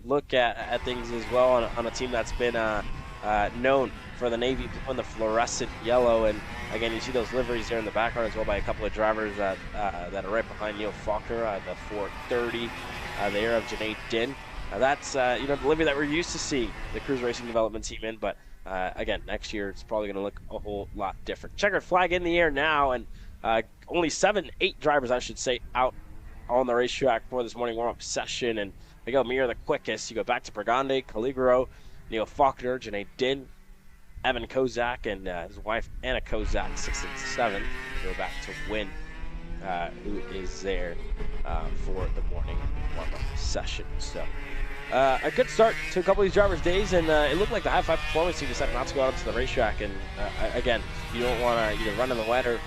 look at things as well on a team that's been known for the navy blue and the fluorescent yellow. And again, you see those liveries there in the background as well by a couple of drivers that are right behind Neil Faulkner, the 430 there of Janae Din. That's the livery that we're used to seeing the Cruise Racing Development Team in, but again, next year it's probably going to look a whole lot different. Checkered flag in the air now, and only 8 drivers, I should say, out on the racetrack for this morning warm-up session. And they go mirror the quickest. You go back to Pregante, Caligaro, Neil Faulkner, Janae Din, Evan Kozak, and his wife Anna Kozak, 6 and 7. Go back to Win, who is there for the morning warm-up session. So a good start to a couple of these drivers' days, and it looked like the High Five Performance Team decided not to go out onto the racetrack. And again, you don't want to either run in the wet or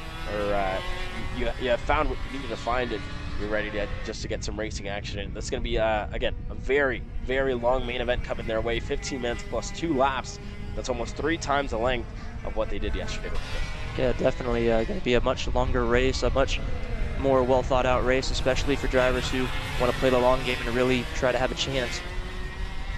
you have found what you needed to find, and you're ready to get some racing action. And that's going to be again a very, very long main event coming their way. 15 minutes plus 2 laps. That's almost 3 times the length of what they did yesterday. Yeah, definitely going to be a much longer race, a much more well thought out race, especially for drivers who want to play the long game and really try to have a chance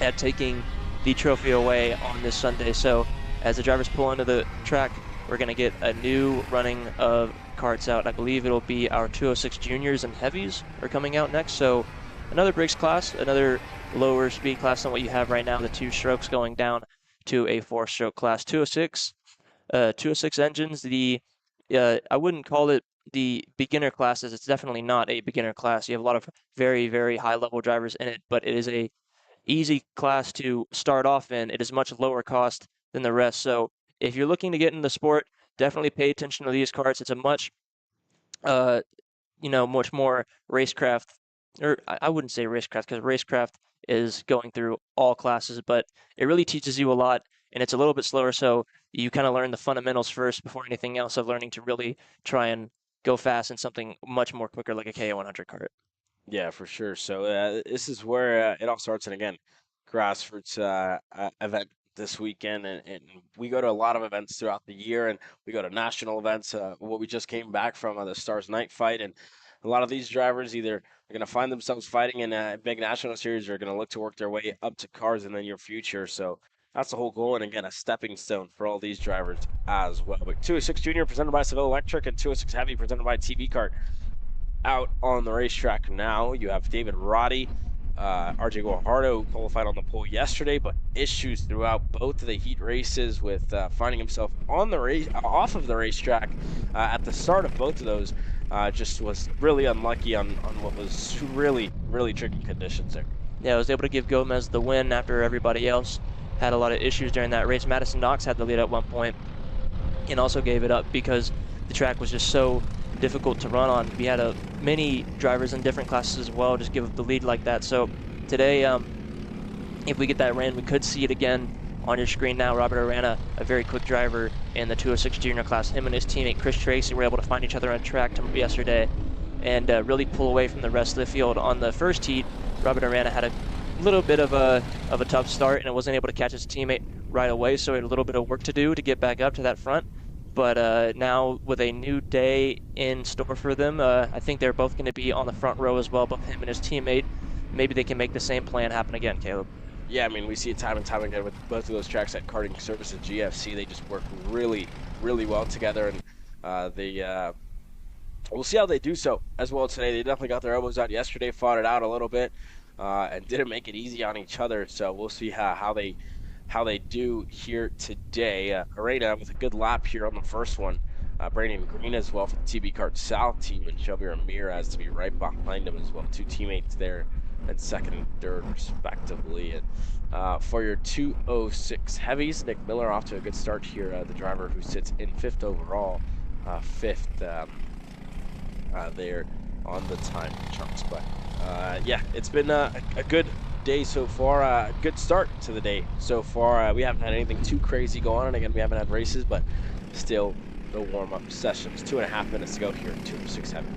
at taking the trophy away on this Sunday. So as the drivers pull into the track, we're going to get a new running of karts out. I believe it'll be our 206 Juniors and Heavies are coming out next. So another Briggs class, another lower speed class than what you have right now, the 2 strokes going down to a 4-stroke class. 206 engines. I wouldn't call it the beginner classes. It's definitely not a beginner class. You have a lot of very, very high level drivers in it, but it is a easy class to start off in. It is much lower cost than the rest. So if you're looking to get in the sport, definitely pay attention to these karts. It's a much, much more racecraft, or I wouldn't say racecraft because racecraft is going through all classes, but it really teaches you a lot, and it's a little bit slower. So you kind of learn the fundamentals first before anything else of learning to really try and go fast in something much more quicker like a KA100 kart. Yeah, for sure. So this is where it all starts. And again, grassroots event this weekend, and we go to a lot of events throughout the year, and we go to national events. What we just came back from the Stars Night fight, and a lot of these drivers either are going to find themselves fighting in a big national series or are going to look to work their way up to cars in the near future. So that's the whole goal, and again, a stepping stone for all these drivers as well. But 206 Junior presented by Seville Electric and 206 Heavy presented by TV Kart. Out on the racetrack now, you have David Roddy, RJ Guajardo, who qualified on the pole yesterday, but issues throughout both of the heat races with finding himself on the off of the racetrack at the start of both of those. Just was really unlucky on what was really, really tricky conditions there. Yeah, I was able to give Gomez the win after everybody else had a lot of issues during that race. Madison Knox had the lead at one point and also gave it up because the track was just so difficult to run on. We had many drivers in different classes as well just give up the lead like that. So today, if we get that rain, we could see it again On your screen now, Robert Arana, a very quick driver in the 206 junior class. Him and his teammate Chris Tracy were able to find each other on track yesterday and really pull away from the rest of the field. On the first heat, Robert Arana had a little bit of a tough start and wasn't able to catch his teammate right away, so he had a little bit of work to do to get back up to that front. But now with a new day in store for them, I think they're both going to be on the front row as well, both him and his teammate. Maybe they can make the same plan happen again, Caleb. Yeah, I mean, we see it time and time again with both of those tracks at Karting Services GFC. They just work really, really well together, and we'll see how they do so as well today. They definitely got their elbows out yesterday, fought it out a little bit, and didn't make it easy on each other. So we'll see how they do here today. Arena with a good lap here on the first one. Brandon Green as well for the TB Kart South team, and Shelby Ramirez to be right behind him as well. Two teammates there at second and third respectively. And for your 206 heavies, Nick Miller off to a good start here, the driver who sits in fifth overall, fifth there on the time charts. But yeah, it's been a good day so far. Good start to the day so far. We haven't had anything too crazy go on, and again, we haven't had races, but still the warm-up sessions. 2.5 minutes to go here at 206 heavy.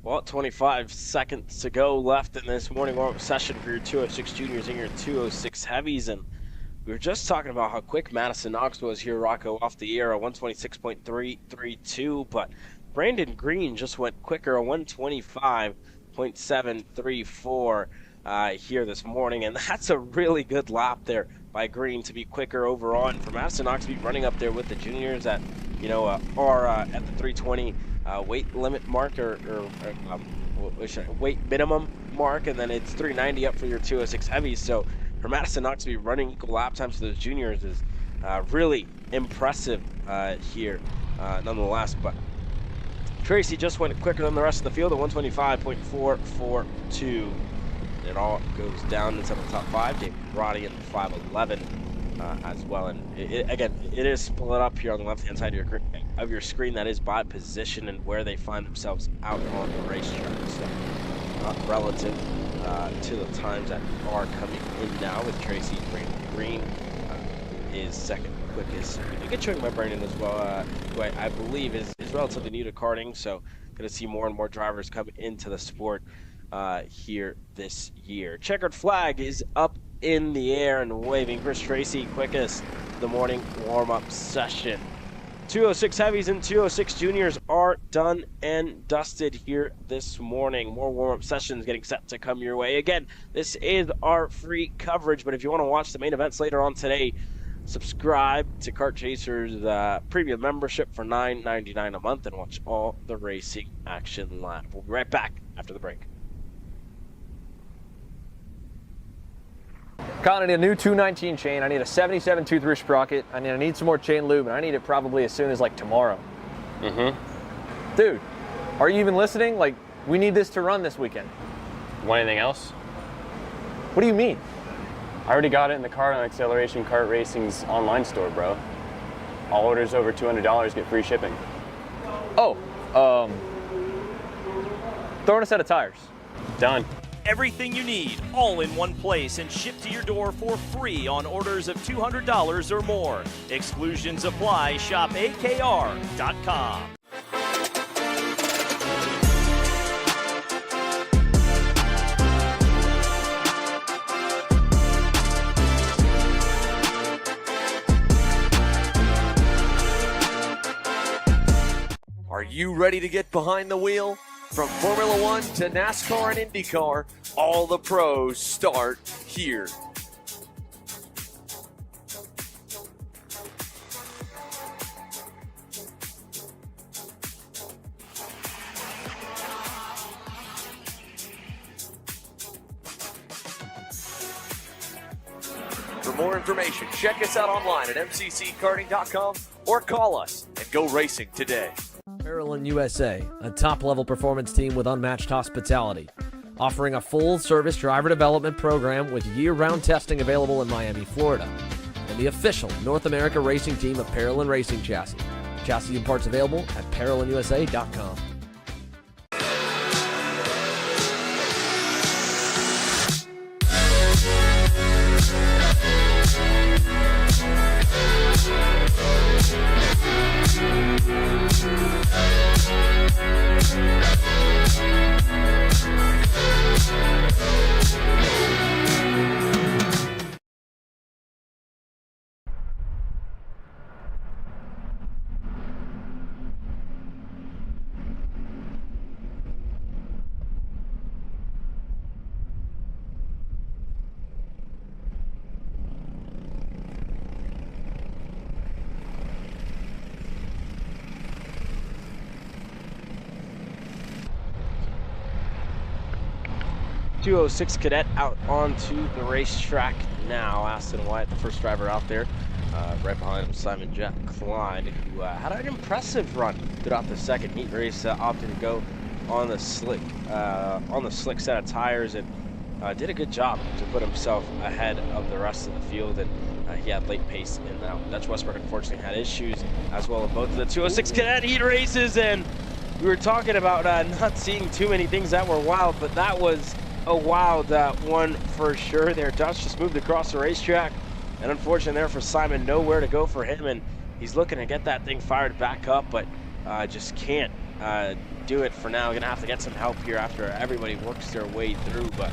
Well, 25 seconds to go left in this morning warm-up session for your 206 juniors and your 206 heavies, and we were just talking about how quick Madison Knox was here, Rocco, off the air, a 126.332, but Brandon Green just went quicker, a 125.734 here this morning, and that's a really good lap there by Green to be quicker overall, and for Madison Knox to be running up there with the juniors that, you know, are at the 320 weight limit mark or weight minimum mark, and then it's 390 up for your 206 heavies. So for Madison Knox to be running equal lap times to those juniors is really impressive here nonetheless. But Tracy just went quicker than the rest of the field at 125.442. It all goes down into the top five. David Roddy in the 511 as well. And again, it is split up here on the left-hand side of your screen. That is by position and where they find themselves out on the racetrack. So relative to the times that are coming in now, with Tracy Green is second quickest. We do get showing by Brandon as well, who I believe is relatively new to karting, so going to see more and more drivers come into the sport here this year. Checkered flag is up in the air and waving. Chris Tracy, quickest the morning warm-up session. 206 heavies and 206 juniors are done and dusted here this morning. More warm-up sessions getting set to come your way. Again, this is our free coverage, but if you want to watch the main events later on today, subscribe to Kart Chaser's premium membership for $9.99 a month and watch all the racing action live. We'll be right back after the break. Kyle, I need a new 219 chain. I need a 77 2/3 sprocket. I need some more chain lube, and I need it probably as soon as like tomorrow. Dude, are you even listening? Like, we need this to run this weekend. Want anything else? What do you mean? I already got it in the car on Acceleration Kart Racing's online store, bro. All orders over $200 get free shipping. Oh, throw in a set of tires. Done. Everything you need, all in one place and shipped to your door for free on orders of $200 or more. Exclusions apply. Shop AKR.com. Are you ready to get behind the wheel? From Formula One to NASCAR and IndyCar, all the pros start here. For more information, check us out online at mcckarting.com or call us and go racing today. Maryland, USA, a top-level performance team with unmatched hospitality, offering a full-service driver development program with year-round testing available in Miami, Florida, and the official North America racing team of Parolin Racing Chassis. Chassis and parts available at ParolinUSA.com. .206 Cadet out onto the racetrack now. Aston Wyatt, the first driver out there. Right behind him, Simon Jack Klein, who had an impressive run throughout the second heat race. Opted to go on the slick set of tires and did a good job to put himself ahead of the rest of the field. And he had late pace in that one. Dutch Westbrook unfortunately had issues as well in both of the 206 Cadet heat races. And we were talking about not seeing too many things that were wild, but that was a wild one for sure there. Dutch just moved across the racetrack, and unfortunately there for Simon, nowhere to go for him, and he's looking to get that thing fired back up, but just can't do it for now. Gonna have to get some help here after everybody works their way through, but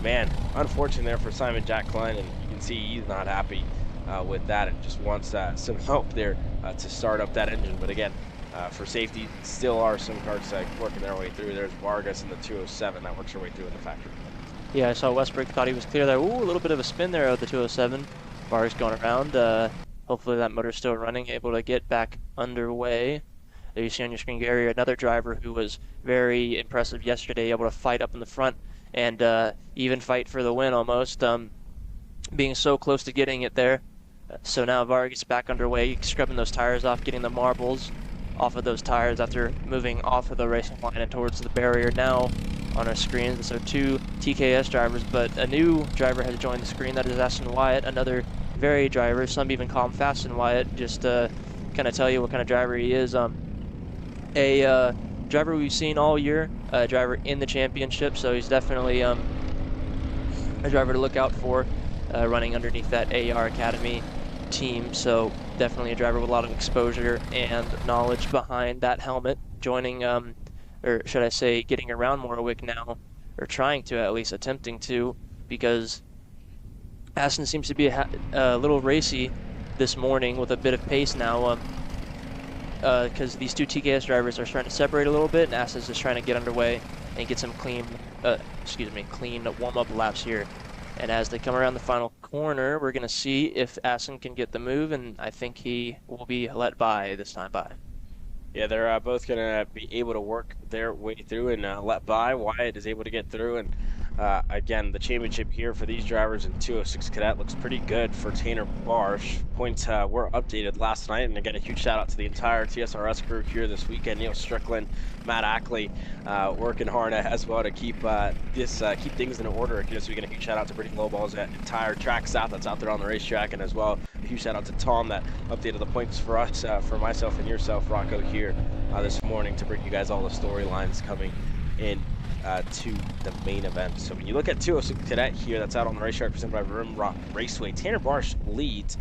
man, unfortunate there for Simon Jack Klein, and you can see he's not happy with that and just wants some help there to start up that engine. But again, for safety, still are some karts working their way through. There's Vargas in the 207 that works her way through in the factory. Yeah, I saw Westbrook, thought he was clear there. Ooh, a little bit of a spin there of the 207. Vargas going around. Hopefully that motor's still running, able to get back underway. There you see on your screen, Gary, another driver who was very impressive yesterday, able to fight up in the front and even fight for the win almost, being so close to getting it there. So now Vargas back underway, scrubbing those tires off, getting the marbles off of those tires after moving off of the racing line and towards the barrier now on our screen. So two TKS drivers, but a new driver has joined the screen. That is Aston Wyatt, another very driver. Some even call him Fast and Wyatt, just to kind of tell you what kind of driver he is. A driver we've seen all year, a driver in the championship, so he's definitely a driver to look out for, running underneath that AR Academy team. So definitely a driver with a lot of exposure and knowledge behind that helmet, joining or should I say getting around Morrowick now or trying to, at least attempting to, because Aston seems to be a little racy this morning with a bit of pace now, because these two TKS drivers are starting to separate a little bit, and Aston's just trying to get underway and get some clean warm-up laps here. And as they come around the final corner, we're going to see if Aston can get the move, and I think he will be let by this time by. Yeah, they're both going to be able to work their way through and let by. Wyatt is able to get through, and again, the championship here for these drivers in 206 Cadet looks pretty good for Tanner Barsh. Points were updated last night, and again, a huge shout out to the entire TSRS crew here this weekend. Neil Strickland, Matt Ackley, working hard as well to keep keep things in order here. So we get a huge shout out to Brittany Lowball's entire track staff that's out there on the racetrack, and as well a huge shout out to Tom that updated the points for us, for myself and yourself, Rocco, here this morning to bring you guys all the storylines coming in to the main event. So when you look at 206 Cadet here, that's out on the racetrack presented by Rimrock Raceway, Tanner Barsh leads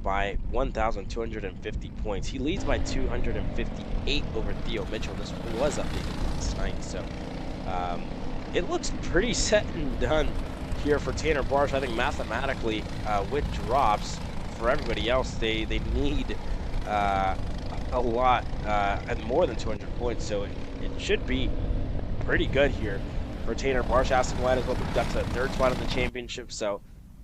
by 1,250 points. He leads by 258 over Theo Mitchell. This was updated last night, so it looks pretty set and done here for Tanner Barsh. I think mathematically, with drops for everybody else, they need a lot and more than 200 points, so it should be pretty good here for Tanner Barsh. Aston White as well moved up to the third spot in the championship, so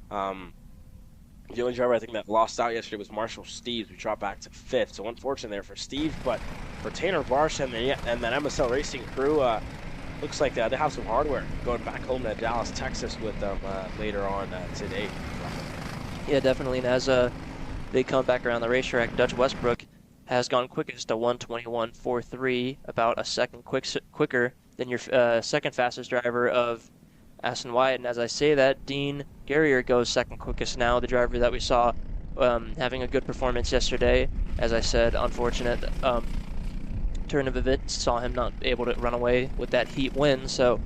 the only driver I think that lost out yesterday was Marshall Steves, who dropped back to fifth, so unfortunate there for Steve. But for Tanner Barsh and that MSL Racing crew, looks like they have some hardware going back home to Dallas, Texas with them later on today. Yeah, definitely, and as they come back around the racetrack, Dutch Westbrook has gone quickest to 1:21.43, about a second quicker than your second fastest driver of Aston Wyatt. And as I say that, Dean Guerrier goes second quickest now, the driver that we saw having a good performance yesterday. As I said, unfortunate turn of events saw him not able to run away with that heat win. So,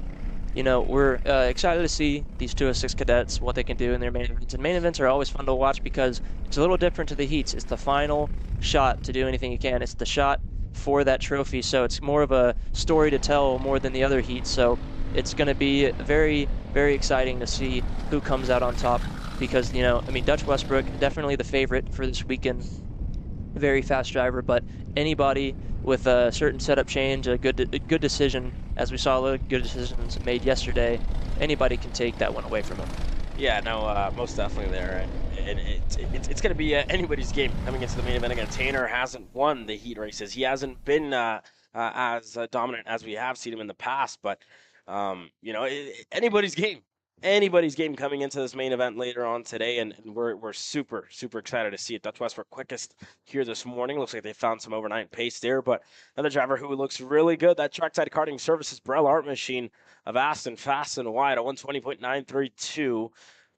you know, we're excited to see these 206 cadets, what they can do in their main events. And main events are always fun to watch because it's a little different to the heats. It's the final shot to do anything you can. It's the shot for that trophy, so it's more of a story to tell more than the other heats. So it's going to be very, very exciting to see who comes out on top because, you know, I mean, Dutch Westbrook, definitely the favorite for this weekend. Very fast driver, but anybody with a certain setup change, a good decision, as we saw a lot of good decisions made yesterday, anybody can take that one away from him. Yeah, no, most definitely there. And it's going to be anybody's game coming into the main event. Again, Tanner hasn't won the heat races. He hasn't been as dominant as we have seen him in the past, but you know, anybody's game. Anybody's game coming into this main event later on today, and we're super excited to see it. Dutch Westbrook quickest here this morning. Looks like they found some overnight pace there, but another driver who looks really good, that Trackside Karting Services Brell Art Machine of Aston, fast and wide, at 120.932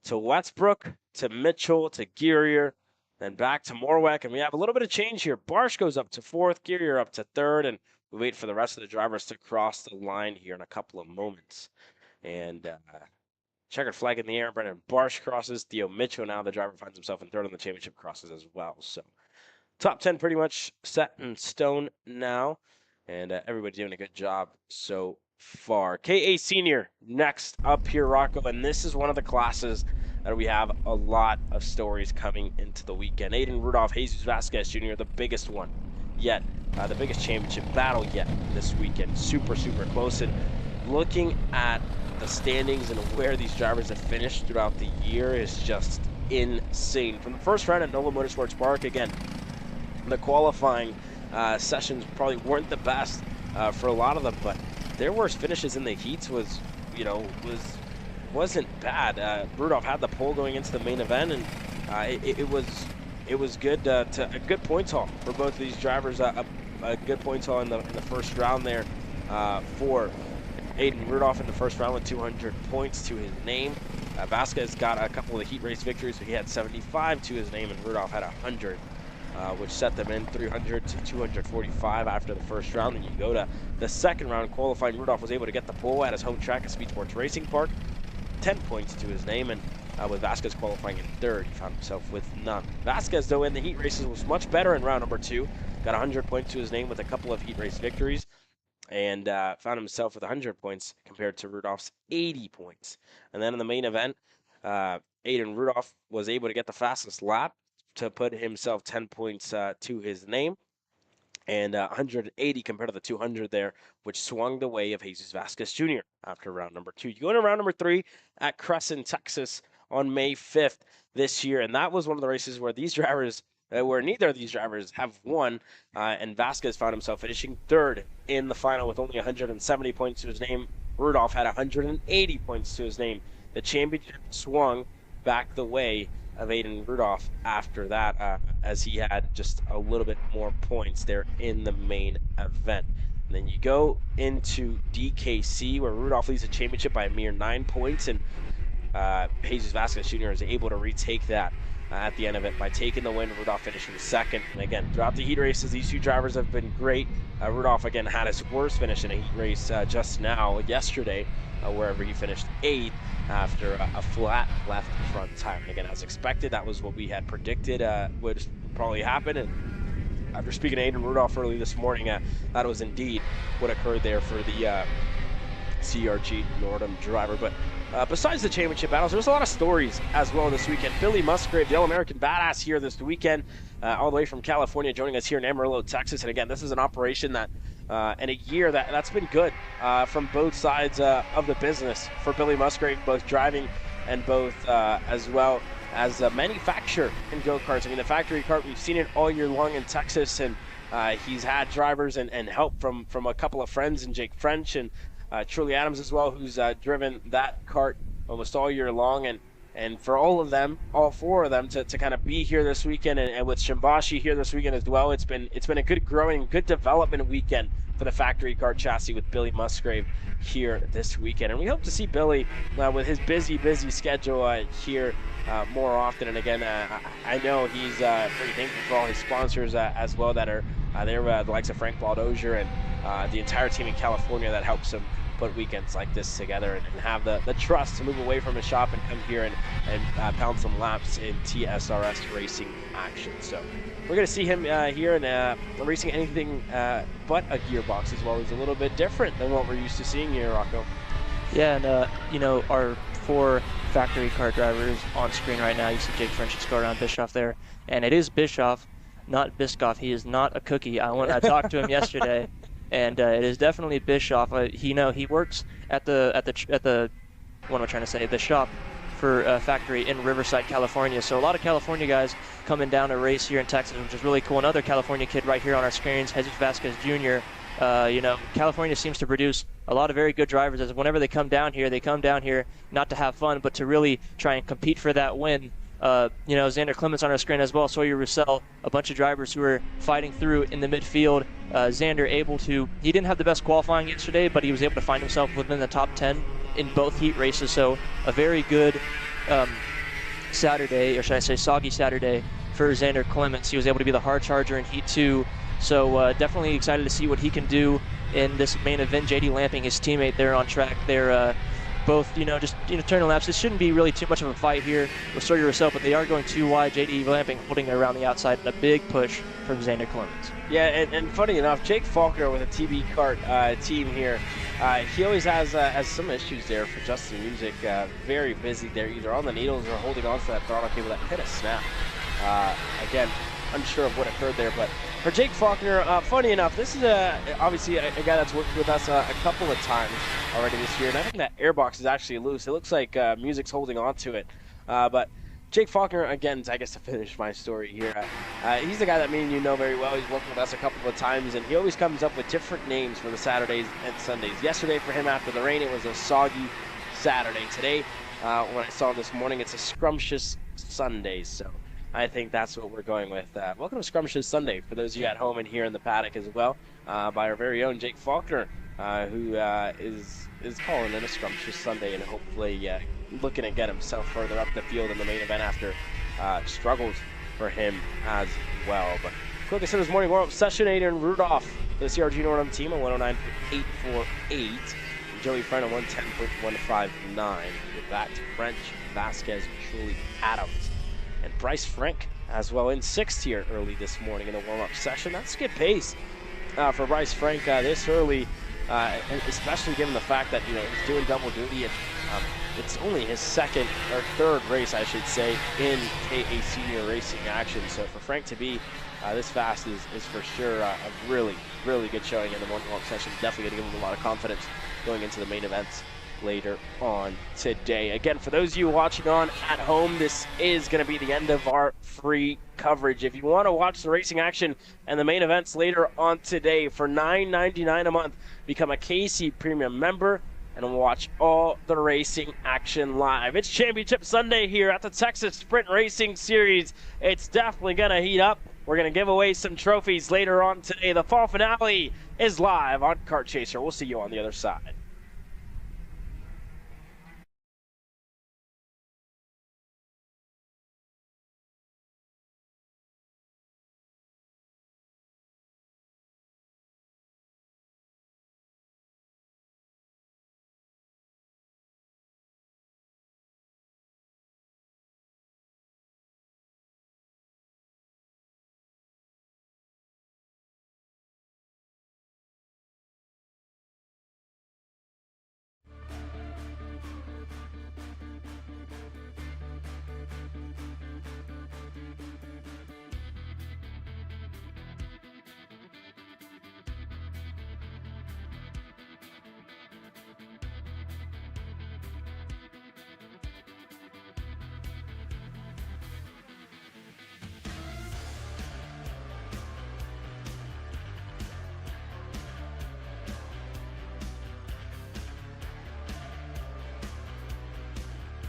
to Westbrook, to Mitchell, to Guerrier, then back to Morweck, and we have a little bit of change here. Barsh goes up to fourth, Guerrier up to third, and we wait for the rest of the drivers to cross the line here in a couple of moments. And checkered flag in the air. Brendan Barsh crosses. Theo Mitchell, now the driver, finds himself in third on the championship, crosses as well. So top 10 pretty much set in stone now, and everybody doing a good job so far. KA Senior next up here, Rocco, and this is one of the classes that we have a lot of stories coming into the weekend. Aiden Rudolph, Jesus Vasquez Jr., the biggest one yet, the biggest championship battle yet this weekend. Super close, and looking at the standings and where these drivers have finished throughout the year is just insane. From the first round at Nova Motorsports Park, again, the qualifying sessions probably weren't the best for a lot of them, but their worst finishes in the heats wasn't bad. Rudolph had the pole going into the main event, and it was good. A good points haul for both of these drivers. A good points haul in the first round there for Aiden Rudolph in the first round with 200 points to his name. Vasquez got a couple of heat race victories, so he had 75 to his name, and Rudolph had 100, which set them in 300 to 245 after the first round. And you go to the second round, qualifying, Rudolph was able to get the pole at his home track at Speed Sports Racing Park, 10 points to his name, and with Vasquez qualifying in third, he found himself with none. Vasquez, though, in the heat races was much better in round number 2, got 100 points to his name with a couple of heat race victories. and found himself with 100 points compared to Rudolph's 80 points. And then in the main event, Aiden Rudolph was able to get the fastest lap to put himself 10 points to his name, and 180 compared to the 200 there, which swung the way of Jesus Vasquez Jr. after round number 2. You go into round number 3 at Crescent, Texas on May 5th this year, and that was one of the races where these drivers, where neither of these drivers have won, and Vasquez found himself finishing 3rd in the final with only 170 points to his name. Rudolph had 180 points to his name. The championship swung back the way of Aiden Rudolph after that, as he had just a little bit more points there in the main event. And then you go into DKC, where Rudolph leads the championship by a mere 9 points, and Jesus Vasquez Jr. is able to retake that at the end of it by taking the win. Rudolph finishing 2nd. And again, throughout the heat races, these two drivers have been great. Rudolph, again, had his worst finish in a heat race just now, yesterday, wherever he finished 8th after a flat left front tire. And again, as expected, that was what we had predicted would probably happen. And after speaking to Aiden Rudolph early this morning, that was indeed what occurred there for the CRG Nordum driver. But besides the championship battles, there's a lot of stories as well this weekend. Billy Musgrave, the All-American Badass, here this weekend, all the way from California, joining us here in Amarillo, Texas. And again, this is an operation that in a year that's been good from both sides of the business for Billy Musgrave, both driving and both as well as manufacture in go-karts. I mean, the factory kart, we've seen it all year long in Texas, and he's had drivers and help from a couple of friends, and Jake French and Truly Adams as well, who's driven that kart almost all year long. And for all of them, all 4 of them, to kind of be here this weekend, and with Shimbashi here this weekend as well, it's been a good growing, good development weekend for the factory kart chassis with Billy Musgrave here this weekend. And we hope to see Billy with his busy schedule here more often. And again, I know he's very thankful for all his sponsors as well that are there, the likes of Frank Baldozier and the entire team in California that helps him put weekends like this together and have the trust to move away from his shop and come here and pound some laps in TSRS racing action. So we're going to see him here and racing anything but a gearbox as well. He's a little bit different than what we're used to seeing here, Rocco. Yeah, and you know, our 4 factory kart drivers on screen right now, you see Jake French just go around Bischoff there, and it is Bischoff, not Biscoff. He is not a cookie. I talked to him yesterday. And it is definitely Bischoff. He works at the what am I trying to say? The shop for factory in Riverside, California. So a lot of California guys coming down to race here in Texas, which is really cool. Another California kid right here on our screens, Jesus Vasquez Jr. You know, California seems to produce a lot of very good drivers. As whenever they come down here not to have fun, but to really try and compete for that win. You know, Xander Clements on our screen as well, Sawyer Roussel, a bunch of drivers who are fighting through in the midfield. Xander he didn't have the best qualifying yesterday, but he was able to find himself within the top 10 in both heat races. So a very good Saturday, or should I say soggy Saturday, for Xander Clements. He was able to be the hard charger in heat 2. So definitely excited to see what he can do in this main event. JD Lamping, his teammate there on track, they're both, just turning laps. This shouldn't be really too much of a fight here with Sawyer Roussel, but they are going too wide. JD Lamping holding it around the outside, and a big push from Xander Clements. Yeah, and funny enough, Jake Faulkner with a TB Kart team here, he always has some issues there for Justin Music. Very busy there, either on the needles or holding on to that throttle cable that hit a snap. Again, unsure of what occurred there, but for Jake Faulkner, funny enough, this is obviously a guy that's worked with us a couple of times already this year, and I think that airbox is actually loose. It looks like Music's holding on to it, but Jake Faulkner, again, I guess to finish my story here, he's the guy that me and you know very well. He's worked with us a couple of times, and he always comes up with different names for the Saturdays and Sundays. Yesterday for him, after the rain, it was a soggy Saturday. Today, when I saw him this morning, it's a scrumptious Sunday, so I think that's what we're going with. Welcome to Scrumptious Sunday for those of you at home and here in the paddock as well, by our very own Jake Faulkner, who is calling it a Scrumptious Sunday and hopefully looking to get himself further up the field in the main event after struggles for him as well. But quick, I said this morning warm-up session, Aiden Rudolph, the CRG Nordum team on 109.848, Joey Friend on 110.159. With that, French, Vasquez, Truly Adams, and Bryce Frank as well in 6th here early this morning in the warm-up session. That's good pace for Bryce Frank this early and especially given the fact that he's doing double duty, and it's only his second or third race, I should say, in KA Senior racing action. So for Frank to be this fast is for sure a really, really good showing in the morning warm session. Definitely going to give him a lot of confidence going into the main events later on today. Again, for those of you watching on at home, this is going to be the end of our free coverage. If you want to watch the racing action and the main events later on today, for $9.99 a month, become a KC Premium member and watch all the racing action live. It's Championship Sunday here at the Texas Sprint Racing Series. It's definitely going to heat up. We're going to give away some trophies later on today. The fall finale is live on Kart Chaser. We'll see you on the other side.